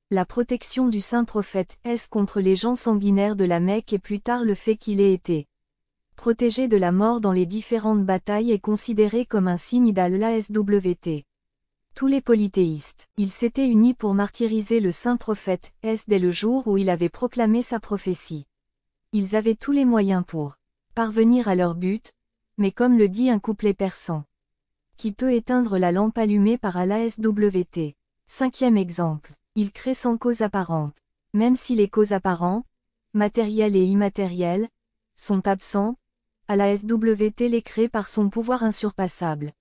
La protection du saint prophète contre les gens sanguinaires de la Mecque et plus tard le fait qu'il ait été protégé de la mort dans les différentes batailles est considéré comme un signe d'Allah SWT. Tous les polythéistes, ils s'étaient unis pour martyriser le saint prophète dès le jour où il avait proclamé sa prophétie. Ils avaient tous les moyens pour parvenir à leur but, mais comme le dit un couplet persan, qui peut éteindre la lampe allumée par Allah SWT. Cinquième exemple. Il crée sans cause apparente. Même si les causes apparentes, matérielles et immatérielles, sont absents, Allah SWT les crée par son pouvoir insurpassable.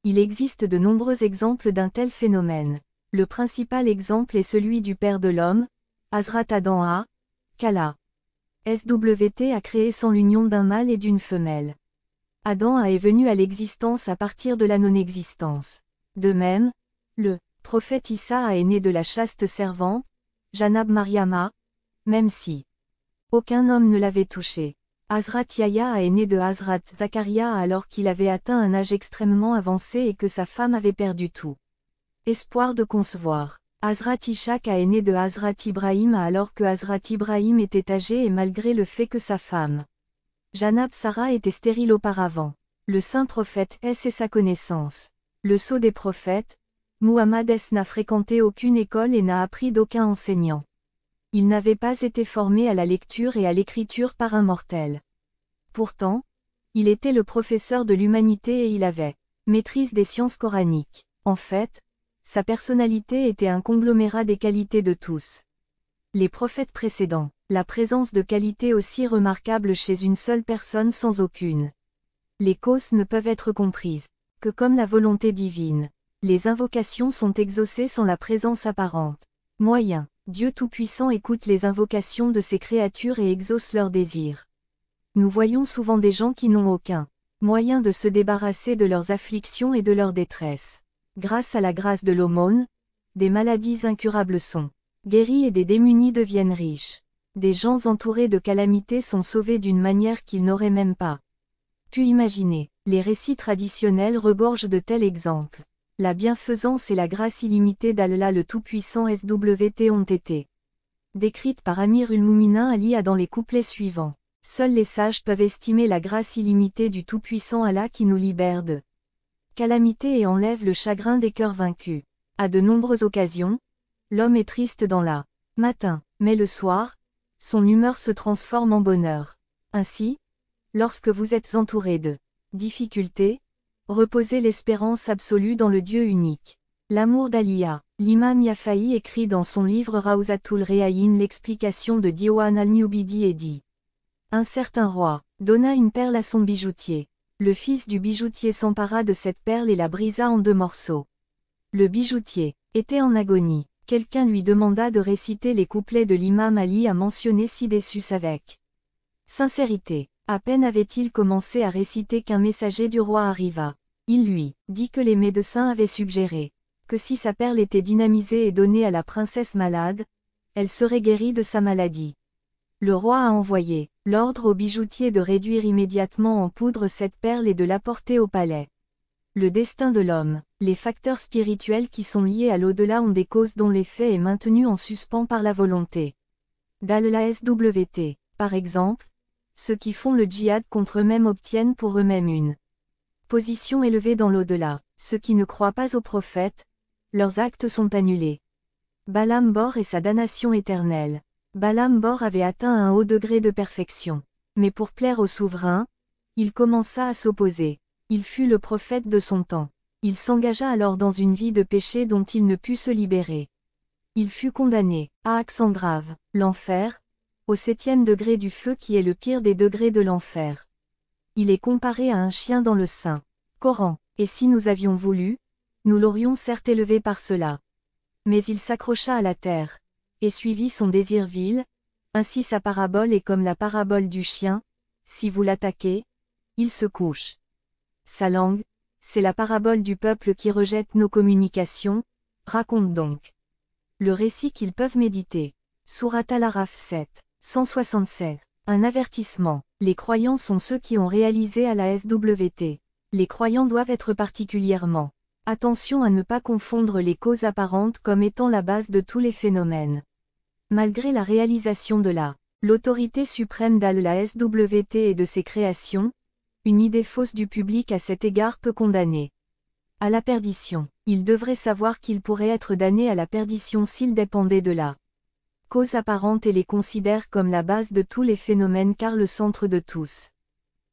Il existe de nombreux exemples d'un tel phénomène. Le principal exemple est celui du père de l'homme, Hazrat Adam a, qu'Allah SWT a créé sans l'union d'un mâle et d'une femelle. Adam est venu à l'existence à partir de la non-existence. De même, le prophète Issa est né de la chaste servante, Janab Maryama, même si aucun homme ne l'avait touché. Hazrat Yahya est né de Hazrat Zakaria alors qu'il avait atteint un âge extrêmement avancé et que sa femme avait perdu tout espoir de concevoir. Hazrat Ishaq est né de Hazrat Ibrahim alors que Hazrat Ibrahim était âgé et malgré le fait que sa femme Janab Sarah était stérile auparavant. Le saint prophète S et sa connaissance. Le sceau des prophètes, Muhammad S n'a fréquenté aucune école et n'a appris d'aucun enseignant. Il n'avait pas été formé à la lecture et à l'écriture par un mortel. Pourtant, il était le professeur de l'humanité et il avait maîtrise des sciences coraniques. En fait, sa personnalité était un conglomérat des qualités de tous les prophètes précédents. La présence de qualités aussi remarquables chez une seule personne sans aucune. Les causes ne peuvent être comprises que comme la volonté divine. Les invocations sont exaucées sans la présence apparente. Moyen. Dieu Tout-Puissant écoute les invocations de ses créatures et exauce leurs désirs. Nous voyons souvent des gens qui n'ont aucun moyen de se débarrasser de leurs afflictions et de leur détresse. Grâce à la grâce de l'aumône, des maladies incurables sont guéries et des démunis deviennent riches. Des gens entourés de calamités sont sauvés d'une manière qu'ils n'auraient même pas pu imaginer. Les récits traditionnels regorgent de tels exemples. La bienfaisance et la grâce illimitée d'Allah le Tout-Puissant SWT ont été décrites par Amir ul-Mouminin Ali dans les couplets suivants. Seuls les sages peuvent estimer la grâce illimitée du Tout-Puissant Allah qui nous libère de calamités et enlève le chagrin des cœurs vaincus. À de nombreuses occasions, l'homme est triste dans la matin, mais le soir, son humeur se transforme en bonheur. Ainsi, lorsque vous êtes entouré de difficultés, reposez l'espérance absolue dans le Dieu unique. L'amour d'Aliya. L'imam Yafa'i écrit dans son livre Rawzatul Réaïn l'explication de Diwan al-Nubidi et dit: un certain roi donna une perle à son bijoutier. Le fils du bijoutier s'empara de cette perle et la brisa en 2 morceaux. Le bijoutier était en agonie. Quelqu'un lui demanda de réciter les couplets de l'imam Ali mentionné ci-dessus avec sincérité. À peine avait-il commencé à réciter qu'un messager du roi arriva. Il lui dit que les médecins avaient suggéré que si sa perle était dynamisée et donnée à la princesse malade, elle serait guérie de sa maladie. Le roi a envoyé l'ordre au bijoutier de réduire immédiatement en poudre cette perle et de l'apporter au palais. Le destin de l'homme. Les facteurs spirituels qui sont liés à l'au-delà ont des causes dont l'effet est maintenu en suspens par la volonté d'Allah SWT. Par exemple, ceux qui font le djihad contre eux-mêmes obtiennent pour eux-mêmes une position élevée dans l'au-delà. Ceux qui ne croient pas au prophète, leurs actes sont annulés. Balaam Bor et sa damnation éternelle. Balaam Bor avait atteint un haut degré de perfection. Mais pour plaire au souverain, il commença à s'opposer. Il fut le prophète de son temps. Il s'engagea alors dans une vie de péché dont il ne put se libérer. Il fut condamné à accent grave, l'enfer, au 7e degré du feu qui est le pire des degrés de l'enfer. Il est comparé à un chien dans le Saint Coran, et si nous avions voulu, nous l'aurions certes élevé par cela. Mais il s'accrocha à la terre, et suivit son désir vil, ainsi sa parabole est comme la parabole du chien, si vous l'attaquez, il se couche. Sa langue, c'est la parabole du peuple qui rejette nos communications, raconte donc le récit qu'ils peuvent méditer. Surat Al-Araf 7, 167. Un avertissement. Les croyants sont ceux qui ont réalisé à la SWT. Les croyants doivent être particulièrement attention à ne pas confondre les causes apparentes comme étant la base de tous les phénomènes. Malgré la réalisation de l'autorité suprême d'Allah SWT et de ses créations, une idée fausse du public à cet égard peut condamner à la perdition. Il devrait savoir qu'il pourrait être damné à la perdition s'il dépendait de la cause apparente et les considère comme la base de tous les phénomènes car le centre de tous.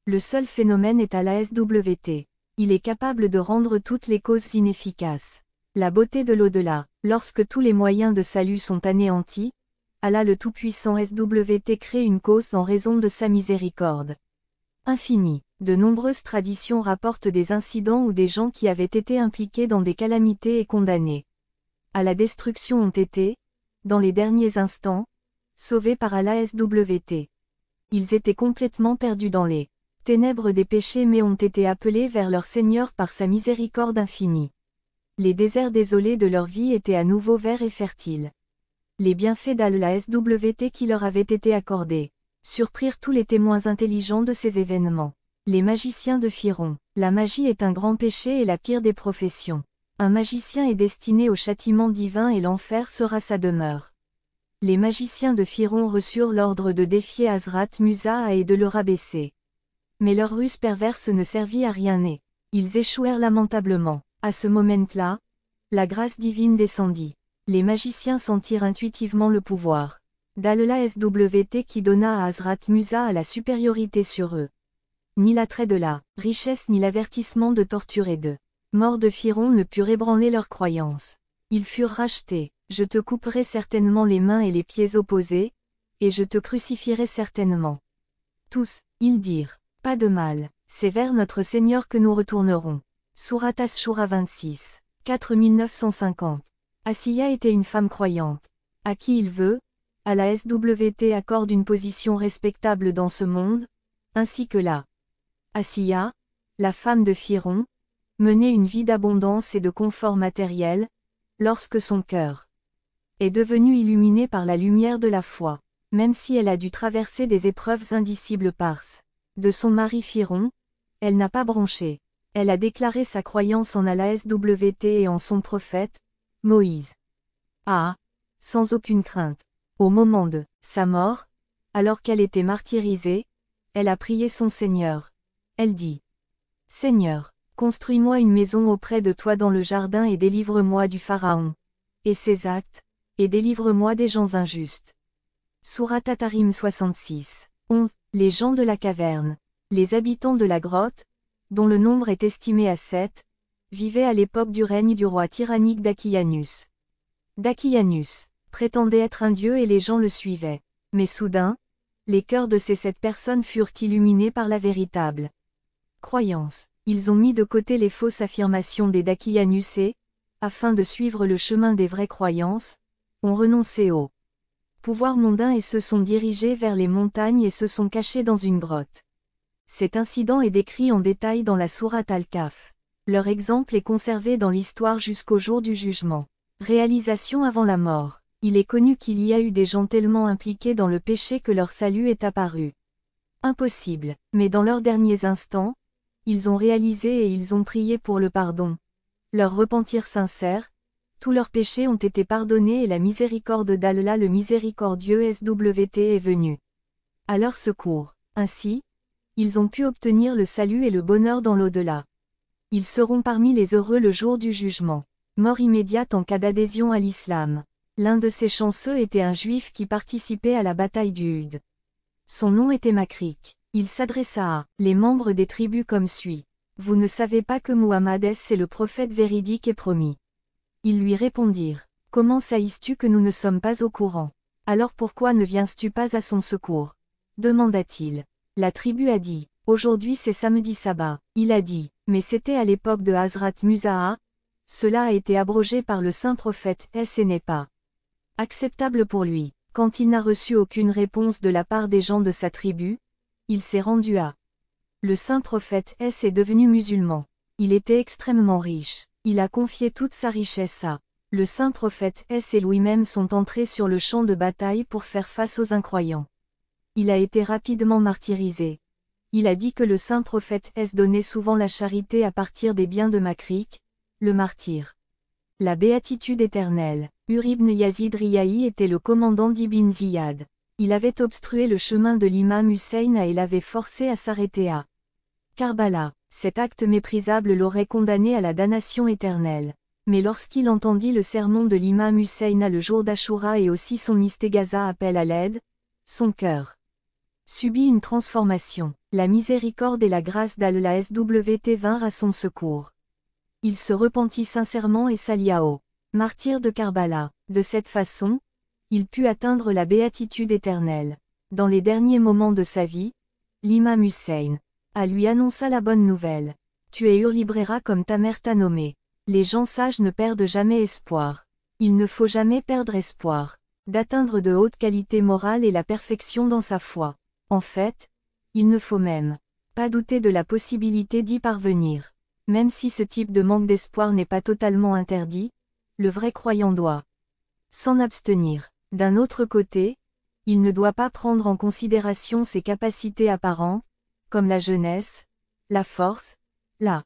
Le seul phénomène est Allah SWT. Il est capable de rendre toutes les causes inefficaces. La beauté de l'au-delà. Lorsque tous les moyens de salut sont anéantis, Allah le Tout-Puissant SWT crée une cause en raison de sa miséricorde infinie. De nombreuses traditions rapportent des incidents où des gens qui avaient été impliqués dans des calamités et condamnés à la destruction ont été, dans les derniers instants, sauvés par Allah SWT. Ils étaient complètement perdus dans les ténèbres des péchés mais ont été appelés vers leur Seigneur par sa miséricorde infinie. Les déserts désolés de leur vie étaient à nouveau verts et fertiles. Les bienfaits d'Allah SWT qui leur avaient été accordés surprirent tous les témoins intelligents de ces événements. Les magiciens de Firon. La magie est un grand péché et la pire des professions. Un magicien est destiné au châtiment divin et l'enfer sera sa demeure. Les magiciens de Firon reçurent l'ordre de défier Hazrat Musa et de le rabaisser. Mais leur ruse perverse ne servit à rien et ils échouèrent lamentablement. À ce moment-là, la grâce divine descendit. Les magiciens sentirent intuitivement le pouvoir d'Allah SWT qui donna à Hazrat Musa la supériorité sur eux. Ni l'attrait de la richesse ni l'avertissement de torture et de mort de Firon ne purent ébranler leurs croyances. Ils furent rachetés. Je te couperai certainement les mains et les pieds opposés, et je te crucifierai certainement. Tous, ils dirent, pas de mal, c'est vers notre Seigneur que nous retournerons. Surat Ash-Shura 26, 4950. Asiya était une femme croyante. À qui il veut, Allah SWT accorde une position respectable dans ce monde, ainsi que là. Asiya, la femme de Firon, menait une vie d'abondance et de confort matériel, lorsque son cœur est devenu illuminé par la lumière de la foi, même si elle a dû traverser des épreuves indicibles parce de son mari Firon, elle n'a pas bronché. Elle a déclaré sa croyance en Allah SWT et en son prophète, Moïse. Sans aucune crainte. Au moment de sa mort, alors qu'elle était martyrisée, elle a prié son Seigneur. Elle dit, Seigneur, construis-moi une maison auprès de toi dans le jardin et délivre-moi du Pharaon et ses actes, et délivre-moi des gens injustes. Surat At-Tarim 66, 11. Les gens de la caverne, les habitants de la grotte, dont le nombre est estimé à 7, vivaient à l'époque du règne du roi tyrannique Dakianus. Dakianus prétendait être un dieu et les gens le suivaient. Mais soudain, les cœurs de ces 7 personnes furent illuminés par la véritable croyance. Ils ont mis de côté les fausses affirmations des Dakianus et, afin de suivre le chemin des vraies croyances, ont renoncé au pouvoir mondain et se sont dirigés vers les montagnes et se sont cachés dans une grotte. Cet incident est décrit en détail dans la sourate Al-Kahf. Leur exemple est conservé dans l'histoire jusqu'au jour du jugement. Réalisation avant la mort. Il est connu qu'il y a eu des gens tellement impliqués dans le péché que leur salut est apparu impossible, mais dans leurs derniers instants, ils ont réalisé et ils ont prié pour le pardon. Leur repentir sincère, tous leurs péchés ont été pardonnés et la miséricorde d'Allah le miséricordieux SWT est venue à leur secours. Ainsi, ils ont pu obtenir le salut et le bonheur dans l'au-delà. Ils seront parmi les heureux le jour du jugement. Mort immédiate en cas d'adhésion à l'islam. L'un de ces chanceux était un juif qui participait à la bataille du Hud. Son nom était Makrik. Il s'adressa à les membres des tribus comme suit. Vous ne savez pas que Muhammad est le prophète véridique et promis. Ils lui répondirent. Comment saisses-tu que nous ne sommes pas au courant? Alors pourquoi ne viens-tu pas à son secours? Demanda-t-il. La tribu a dit. Aujourd'hui c'est samedi sabbat. Il a dit. Mais c'était à l'époque de Hazrat Musa. Cela a été abrogé par le saint prophète et n'est pas acceptable pour lui. Quand il n'a reçu aucune réponse de la part des gens de sa tribu, il s'est rendu à le saint prophète est devenu musulman. Il était extrêmement riche. Il a confié toute sa richesse à le saint prophète et lui-même sont entrés sur le champ de bataille pour faire face aux incroyants. Il a été rapidement martyrisé. Il a dit que le saint prophète donnait souvent la charité à partir des biens de Makrik, le martyr. La béatitude éternelle. Ur ibn Yazid Riyahi était le commandant d'Ibn Ziyad. Il avait obstrué le chemin de l'imam Hussein et l'avait forcé à s'arrêter à Karbala. Cet acte méprisable l'aurait condamné à la damnation éternelle. Mais lorsqu'il entendit le sermon de l'imam Hussein le jour d'Ashura et aussi son isteghaza appel à l'aide, son cœur subit une transformation. La miséricorde et la grâce d'Allah SWT vinrent à son secours. Il se repentit sincèrement et s'allia au martyr de Karbala. De cette façon, il put atteindre la béatitude éternelle. Dans les derniers moments de sa vie, l'imam Hussein lui annonça la bonne nouvelle. Tu es Hurlibrera comme ta mère t'a nommé. Les gens sages ne perdent jamais espoir. Il ne faut jamais perdre espoir d'atteindre de hautes qualités morales et la perfection dans sa foi. En fait, il ne faut même pas douter de la possibilité d'y parvenir. Même si ce type de manque d'espoir n'est pas totalement interdit, le vrai croyant doit s'en abstenir. D'un autre côté, il ne doit pas prendre en considération ses capacités apparentes, comme la jeunesse, la force, la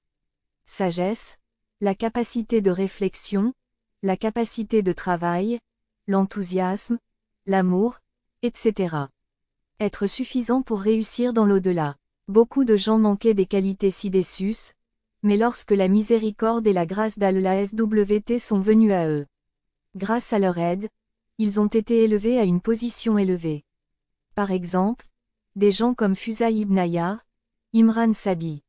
sagesse, la capacité de réflexion, la capacité de travail, l'enthousiasme, l'amour, etc. Être suffisant pour réussir dans l'au-delà. Beaucoup de gens manquaient des qualités ci-dessus, mais lorsque la miséricorde et la grâce d'Allah SWT sont venues à eux, grâce à leur aide, ils ont été élevés à une position élevée. Par exemple, des gens comme Fusa ibn Ayyar, Imran Sabi,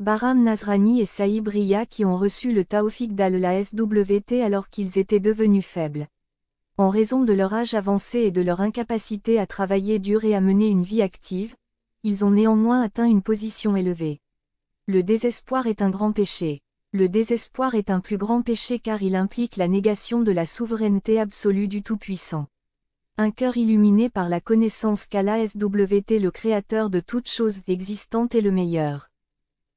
Bahram Nazrani et Saïb Riya qui ont reçu le tawfiq d'Allah SWT alors qu'ils étaient devenus faibles. En raison de leur âge avancé et de leur incapacité à travailler dur et à mener une vie active, ils ont néanmoins atteint une position élevée. Le désespoir est un grand péché. Le désespoir est un plus grand péché car il implique la négation de la souveraineté absolue du Tout-Puissant. Un cœur illuminé par la connaissance qu'Allah SWT le créateur de toutes choses existantes est le meilleur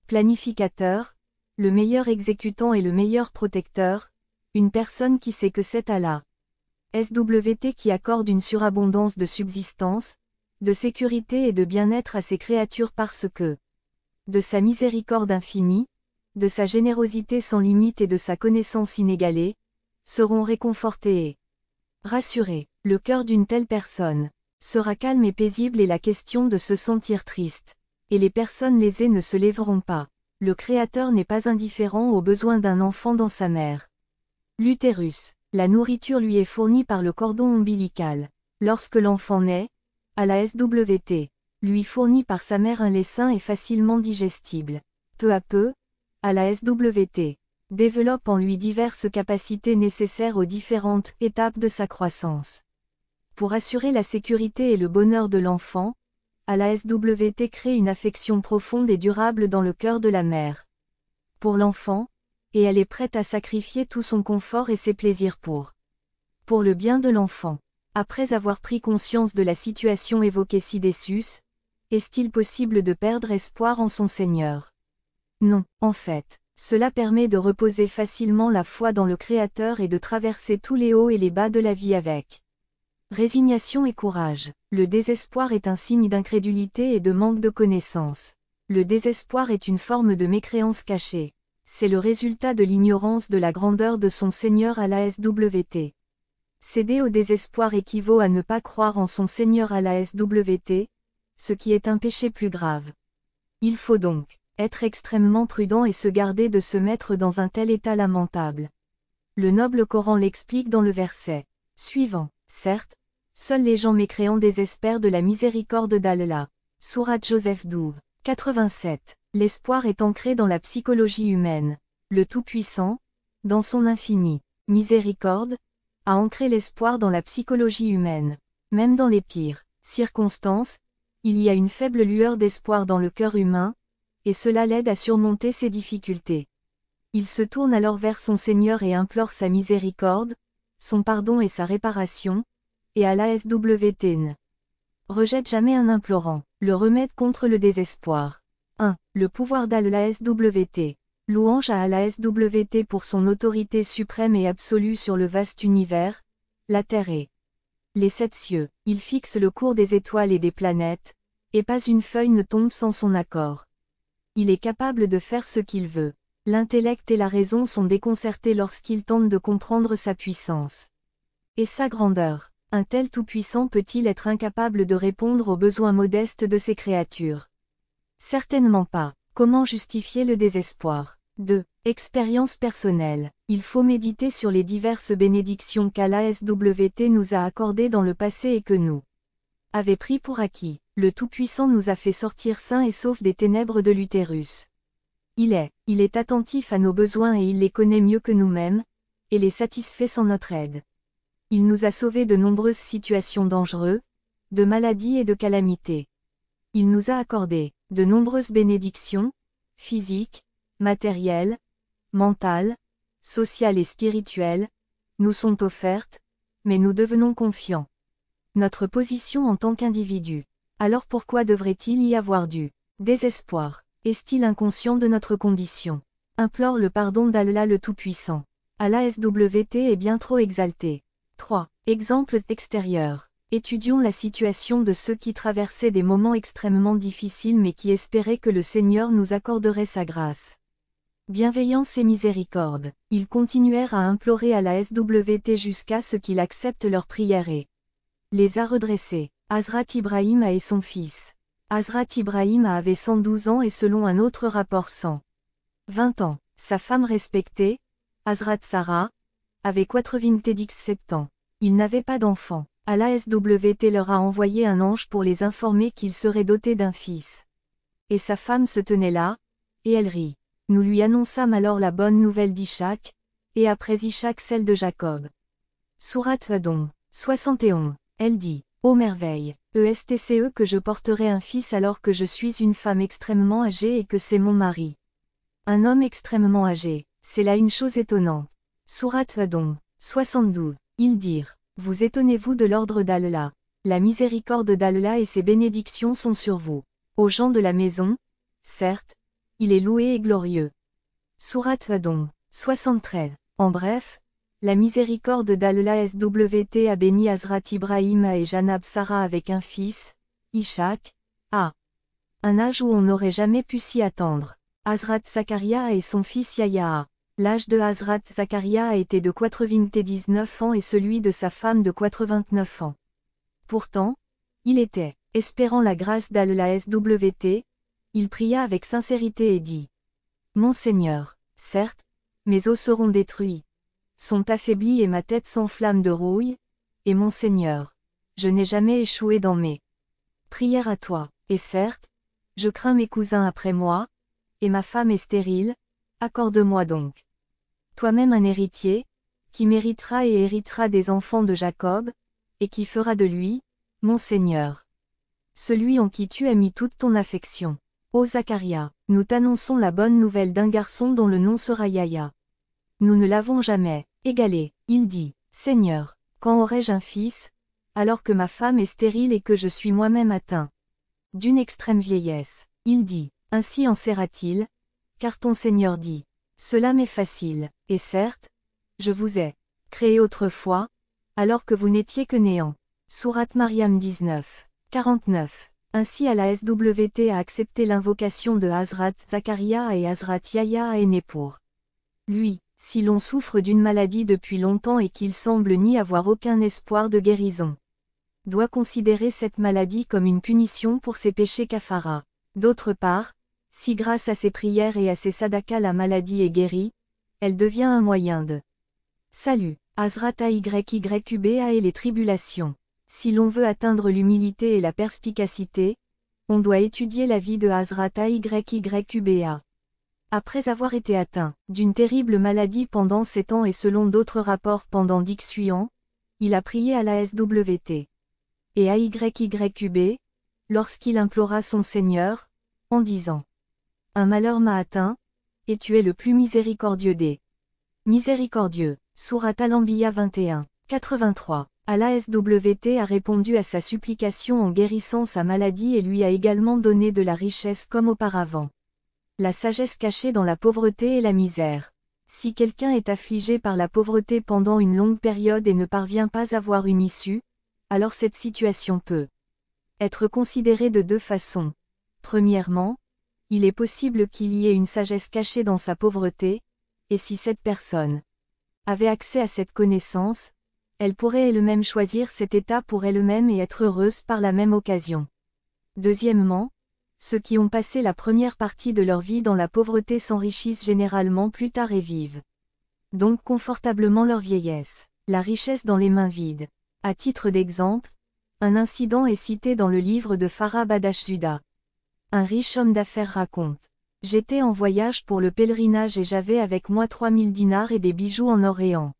planificateur, le meilleur exécutant et le meilleur protecteur, une personne qui sait que c'est Allah SWT qui accorde une surabondance de subsistance, de sécurité et de bien-être à ses créatures parce que, de sa miséricorde infinie, de sa générosité sans limite et de sa connaissance inégalée, seront réconfortés et rassurés. Le cœur d'une telle personne sera calme et paisible et la question de se sentir triste. Et les personnes lésées ne se lèveront pas. Le Créateur n'est pas indifférent aux besoins d'un enfant dans sa mère. L'utérus. La nourriture lui est fournie par le cordon ombilical. Lorsque l'enfant naît, Allah SWT lui fournit par sa mère un lait sain et facilement digestible. Peu à peu, Allah SWT développe en lui diverses capacités nécessaires aux différentes étapes de sa croissance. Pour assurer la sécurité et le bonheur de l'enfant, Allah SWT crée une affection profonde et durable dans le cœur de la mère pour l'enfant, et elle est prête à sacrifier tout son confort et ses plaisirs pour le bien de l'enfant. Après avoir pris conscience de la situation évoquée ci-dessus, est-il possible de perdre espoir en son Seigneur? Non, en fait, cela permet de reposer facilement la foi dans le Créateur et de traverser tous les hauts et les bas de la vie avec résignation et courage. Le désespoir est un signe d'incrédulité et de manque de connaissance. Le désespoir est une forme de mécréance cachée. C'est le résultat de l'ignorance de la grandeur de son Seigneur Allah SWT. Céder au désespoir équivaut à ne pas croire en son Seigneur Allah SWT, ce qui est un péché plus grave. Il faut donc être extrêmement prudent et se garder de se mettre dans un tel état lamentable. Le noble Coran l'explique dans le verset suivant. Certes, seuls les gens mécréants désespèrent de la miséricorde d'Allah. Sourate Joseph 12. 87. L'espoir est ancré dans la psychologie humaine. Le Tout-Puissant, dans son infinie miséricorde, a ancré l'espoir dans la psychologie humaine. Même dans les pires circonstances, il y a une faible lueur d'espoir dans le cœur humain, et cela l'aide à surmonter ses difficultés. Il se tourne alors vers son Seigneur et implore sa miséricorde, son pardon et sa réparation, et Allah SWT ne rejette jamais un implorant. Le remède contre le désespoir. 1. Le pouvoir d'Allah SWT. Louange à Allah SWT pour son autorité suprême et absolue sur le vaste univers, la terre et les 7 cieux. Il fixe le cours des étoiles et des planètes, et pas une feuille ne tombe sans son accord. Il est capable de faire ce qu'il veut. L'intellect et la raison sont déconcertés lorsqu'il tente de comprendre sa puissance et sa grandeur. Un tel tout-puissant peut-il être incapable de répondre aux besoins modestes de ses créatures? Certainement pas. Comment justifier le désespoir? 2. Expérience personnelle. Il faut méditer sur les diverses bénédictions qu'Allah SWT nous a accordées dans le passé et que nous avons pris pour acquis. Le Tout-Puissant nous a fait sortir sains et saufs des ténèbres de l'utérus. Il est attentif à nos besoins et il les connaît mieux que nous-mêmes, et les satisfait sans notre aide. Il nous a sauvés de nombreuses situations dangereuses, de maladies et de calamités. Il nous a accordé de nombreuses bénédictions, physiques, matérielles, mentales, sociales et spirituelles, nous sont offertes, mais nous devenons confiants. Notre position en tant qu'individu. Alors pourquoi devrait-il y avoir du désespoir? Est-il inconscient de notre condition? Implore le pardon d'Allah le Tout-Puissant. Allah SWT est bien trop exalté. 3. Exemples extérieurs. Étudions la situation de ceux qui traversaient des moments extrêmement difficiles mais qui espéraient que le Seigneur nous accorderait sa grâce. Bienveillance et miséricorde. Ils continuèrent à implorer Allah SWT jusqu'à ce qu'il accepte leur prière et les a redressés. Hazrat Ibrahim et son fils. Hazrat Ibrahim avait 112 ans et selon un autre rapport 120 ans. Sa femme respectée, Hazrat Sarah, avait 97 ans. Ils n'avaient pas d'enfant. Allah SWT leur a envoyé un ange pour les informer qu'il serait doté d'un fils. Et sa femme se tenait là, et elle rit. Nous lui annonçâmes alors la bonne nouvelle d'Ishak, et après Ishak celle de Jacob. Sourate Adon, 71. Elle dit, ô merveille, ESTCE que je porterai un fils alors que je suis une femme extrêmement âgée et que c'est mon mari. Un homme extrêmement âgé, c'est là une chose étonnante. Sourate Adon, 72. Ils dirent, vous étonnez-vous de l'ordre d'Allah. La miséricorde d'Allah et ses bénédictions sont sur vous. Aux gens de la maison, certes, il est loué et glorieux. Sourate Adon, 73. En bref, la miséricorde d'Allah SWT a béni Hazrat Ibrahim et Janab Sarah avec un fils, Ishak, à un âge où on n'aurait jamais pu s'y attendre. Hazrat Zakaria et son fils Yahya. L'âge de Hazrat Zakaria a été de 99 ans et celui de sa femme de 89 ans. Pourtant, il était, espérant la grâce d'Allah SWT, il pria avec sincérité et dit, mon Seigneur, certes, mes os seront détruits, sont affaiblis et ma tête s'enflamme de rouille, et mon Seigneur, je n'ai jamais échoué dans mes prières à toi, et certes, je crains mes cousins après moi, et ma femme est stérile, accorde-moi donc toi-même un héritier, qui méritera et héritera des enfants de Jacob, et qui fera de lui, mon Seigneur, celui en qui tu as mis toute ton affection. Ô Zacharia, nous t'annonçons la bonne nouvelle d'un garçon dont le nom sera Yahya. Nous ne l'avons jamais égalé. Il dit, Seigneur, quand aurai-je un fils, alors que ma femme est stérile et que je suis moi-même atteint d'une extrême vieillesse? Il dit, ainsi en sera-t-il, car ton Seigneur dit, cela m'est facile, et certes, je vous ai créé autrefois, alors que vous n'étiez que néant. Sourate Maryam 19, 49. Ainsi Allah SWT a accepté l'invocation de Hazrat Zakaria et Hazrat Yahya est né pour lui. Si l'on souffre d'une maladie depuis longtemps et qu'il semble n'y avoir aucun espoir de guérison, doit considérer cette maladie comme une punition pour ses péchés kafara. D'autre part, si grâce à ses prières et à ses sadakas la maladie est guérie, elle devient un moyen de salut. Hazrat AYYUBA et les tribulations. Si l'on veut atteindre l'humilité et la perspicacité, on doit étudier la vie de Hazrat AYYUBA. Après avoir été atteint d'une terrible maladie pendant 7 ans et selon d'autres rapports pendant d'Ixuan, il a prié à la SWT. Et AYYUB, lorsqu'il implora son Seigneur, en disant, un malheur m'a atteint, et tu es le plus miséricordieux des miséricordieux. Sourate Al-Anbiya 21, 83. Allah SWT a répondu à sa supplication en guérissant sa maladie et lui a également donné de la richesse comme auparavant. La sagesse cachée dans la pauvreté et la misère. Si quelqu'un est affligé par la pauvreté pendant une longue période et ne parvient pas à voir une issue, alors cette situation peut être considérée de deux façons. Premièrement, il est possible qu'il y ait une sagesse cachée dans sa pauvreté, et si cette personne avait accès à cette connaissance, elle pourrait elle-même choisir cet état pour elle-même et être heureuse par la même occasion. Deuxièmement, ceux qui ont passé la première partie de leur vie dans la pauvreté s'enrichissent généralement plus tard et vivent donc confortablement leur vieillesse. La richesse dans les mains vides. À titre d'exemple, un incident est cité dans le livre de Farah Badash-Zuda. Un riche homme d'affaires raconte. J'étais en voyage pour le pèlerinage et j'avais avec moi 3000 dinars et des bijoux en or et en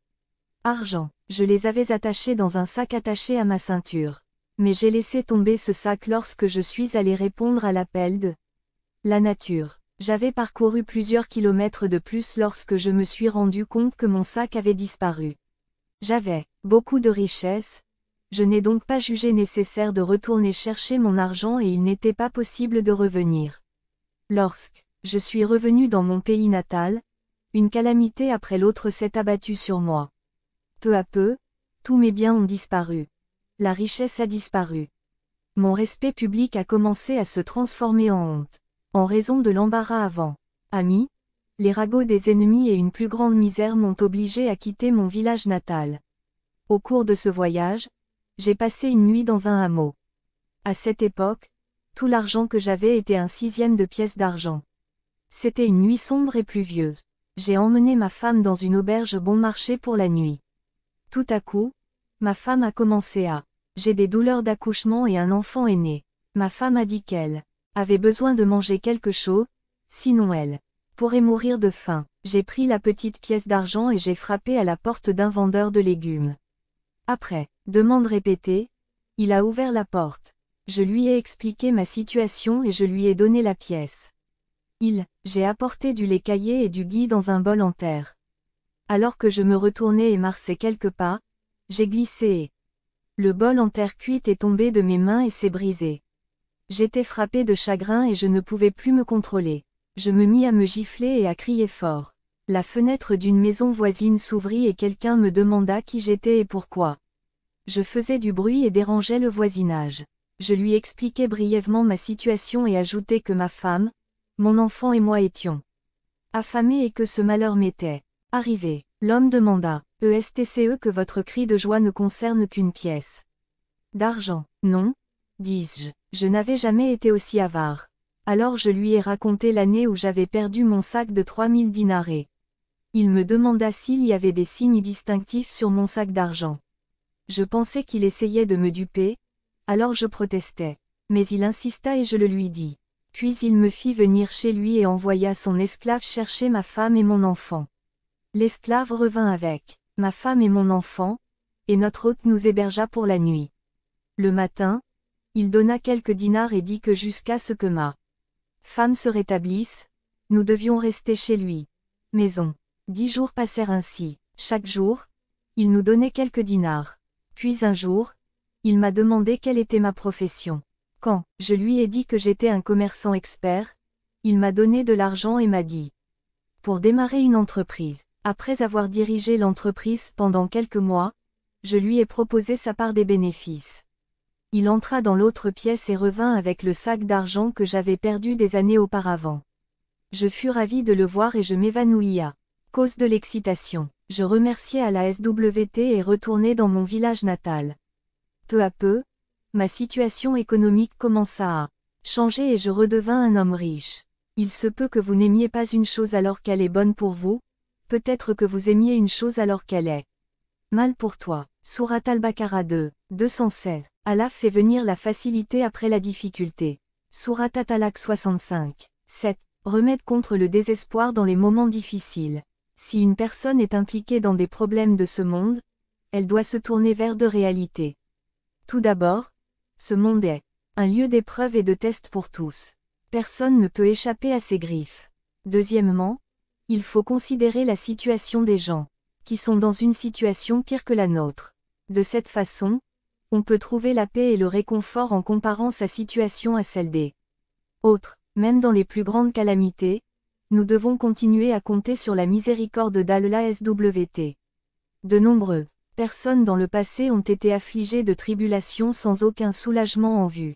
argent. Je les avais attachés dans un sac attaché à ma ceinture. Mais j'ai laissé tomber ce sac lorsque je suis allé répondre à l'appel de la nature. J'avais parcouru plusieurs kilomètres de plus lorsque je me suis rendu compte que mon sac avait disparu. J'avais beaucoup de richesses, je n'ai donc pas jugé nécessaire de retourner chercher mon argent et il n'était pas possible de revenir. Lorsque je suis revenu dans mon pays natal, une calamité après l'autre s'est abattue sur moi. Peu à peu, tous mes biens ont disparu. La richesse a disparu. Mon respect public a commencé à se transformer en honte. En raison de l'embarras avant. Amis, les ragots des ennemis et une plus grande misère m'ont obligé à quitter mon village natal. Au cours de ce voyage, j'ai passé une nuit dans un hameau. À cette époque, tout l'argent que j'avais était un 1/6 de pièce d'argent. C'était une nuit sombre et pluvieuse. J'ai emmené ma femme dans une auberge bon marché pour la nuit. Tout à coup, ma femme a commencé à « J'ai des douleurs d'accouchement et un enfant est né ». Ma femme a dit qu'elle avait besoin de manger quelque chose, sinon elle pourrait mourir de faim. J'ai pris la petite pièce d'argent et j'ai frappé à la porte d'un vendeur de légumes. Après demande répétée, il a ouvert la porte. Je lui ai expliqué ma situation et je lui ai donné la pièce. J'ai apporté du lait caillé et du ghee dans un bol en terre. Alors que je me retournais et marchais quelques pas, j'ai glissé et le bol en terre cuite est tombé de mes mains et s'est brisé. J'étais frappé de chagrin et je ne pouvais plus me contrôler. Je me mis à me gifler et à crier fort. La fenêtre d'une maison voisine s'ouvrit et quelqu'un me demanda qui j'étais et pourquoi. Je faisais du bruit et dérangeais le voisinage. Je lui expliquai brièvement ma situation et ajoutai que ma femme, mon enfant et moi étions affamés et que ce malheur m'était arrivé. L'homme demanda, ESTCE que votre cri de joie ne concerne qu'une pièce d'argent. Non, dis-je, je n'avais jamais été aussi avare. Alors je lui ai raconté l'année où j'avais perdu mon sac de 3000 dinars. Il me demanda s'il y avait des signes distinctifs sur mon sac d'argent. Je pensais qu'il essayait de me duper, alors je protestais. Mais il insista et je le lui dis. Puis il me fit venir chez lui et envoya son esclave chercher ma femme et mon enfant. L'esclave revint avec ma femme et mon enfant, et notre hôte nous hébergea pour la nuit. Le matin, il donna quelques dinars et dit que jusqu'à ce que ma femme se rétablisse, nous devions rester chez lui. Maison. 10 jours passèrent ainsi. Chaque jour, il nous donnait quelques dinars. Puis un jour, il m'a demandé quelle était ma profession. Quand je lui ai dit que j'étais un commerçant expert, il m'a donné de l'argent et m'a dit pour démarrer une entreprise. Après avoir dirigé l'entreprise pendant quelques mois, je lui ai proposé sa part des bénéfices. Il entra dans l'autre pièce et revint avec le sac d'argent que j'avais perdu des années auparavant. Je fus ravi de le voir et je m'évanouis à cause de l'excitation. Je remerciai à la SWT et retournai dans mon village natal. Peu à peu, ma situation économique commença à changer et je redevins un homme riche. Il se peut que vous n'aimiez pas une chose alors qu'elle est bonne pour vous, peut-être que vous aimiez une chose alors qu'elle est mal pour toi. Sourate Al-Baqarah 2, 216. Allah fait venir la facilité après la difficulté. Sourate At-Talaq 65. 7. Remède contre le désespoir dans les moments difficiles. Si une personne est impliquée dans des problèmes de ce monde, elle doit se tourner vers de réalités. Tout d'abord, ce monde est un lieu d'épreuve et de test pour tous. Personne ne peut échapper à ses griffes. Deuxièmement, il faut considérer la situation des gens, qui sont dans une situation pire que la nôtre. De cette façon, on peut trouver la paix et le réconfort en comparant sa situation à celle des autres. Même dans les plus grandes calamités, nous devons continuer à compter sur la miséricorde d'Allah SWT. De nombreuses personnes dans le passé ont été affligées de tribulations sans aucun soulagement en vue.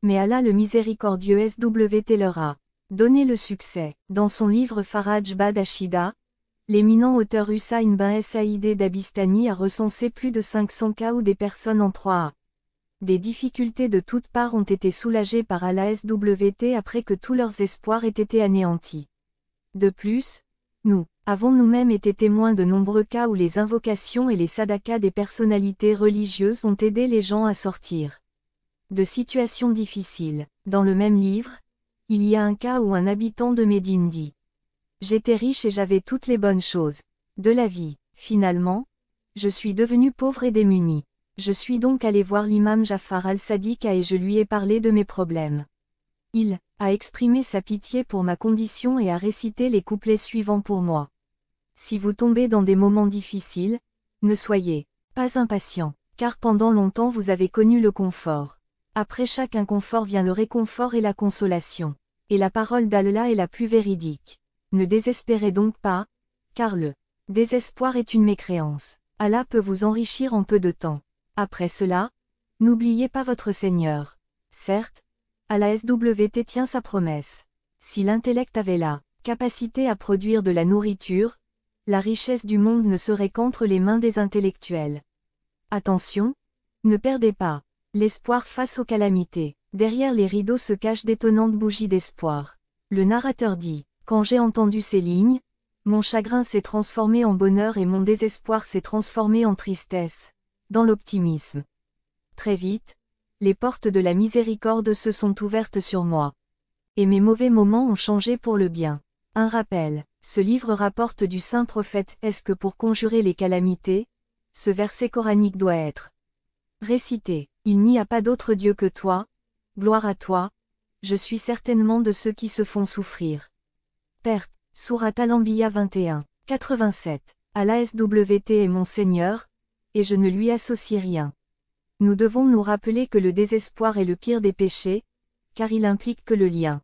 Mais Allah le miséricordieux SWT leur a donné le succès. Dans son livre Faraj Bad Ashida, l'éminent auteur Hussain bin Saïd d'Abistani a recensé plus de 500 cas où des personnes en proie à des difficultés de toutes parts ont été soulagées par Allah SWT après que tous leurs espoirs aient été anéantis. De plus, nous avons nous-mêmes été témoins de nombreux cas où les invocations et les sadakas des personnalités religieuses ont aidé les gens à sortir de situations difficiles. Dans le même livre, il y a un cas où un habitant de Médine dit « J'étais riche et j'avais toutes les bonnes choses de la vie. Finalement, je suis devenu pauvre et démuni. Je suis donc allé voir l'imam Jafar al-Sadiqa et je lui ai parlé de mes problèmes. Il a exprimé sa pitié pour ma condition et a récité les couplets suivants pour moi. Si vous tombez dans des moments difficiles, Ne soyez pas impatient, car pendant longtemps vous avez connu le confort. Après chaque inconfort vient le réconfort et la consolation. Et la parole d'Allah est la plus véridique. Ne désespérez donc pas, car le désespoir est une mécréance. Allah peut vous enrichir en peu de temps. Après cela, n'oubliez pas votre Seigneur. Certes, Allah SWT tient sa promesse. Si l'intellect avait la capacité à produire de la nourriture, la richesse du monde ne serait qu'entre les mains des intellectuels. Attention, ne perdez pas l'espoir face aux calamités. Derrière les rideaux se cachent d'étonnantes bougies d'espoir. Le narrateur dit, quand j'ai entendu ces lignes, mon chagrin s'est transformé en bonheur et mon désespoir s'est transformé en tristesse, dans l'optimisme. Très vite, les portes de la miséricorde se sont ouvertes sur moi. Et mes mauvais moments ont changé pour le bien. Un rappel, ce livre rapporte du saint prophète. Est-ce que pour conjurer les calamités, ce verset coranique doit être récité. Il n'y a pas d'autre Dieu que toi, gloire à toi, je suis certainement de ceux qui se font souffrir. Perte, Surat Al-Anbiya 21, 87. Allah SWT est mon Seigneur, et je ne lui associe rien. Nous devons nous rappeler que le désespoir est le pire des péchés, car il implique que le lien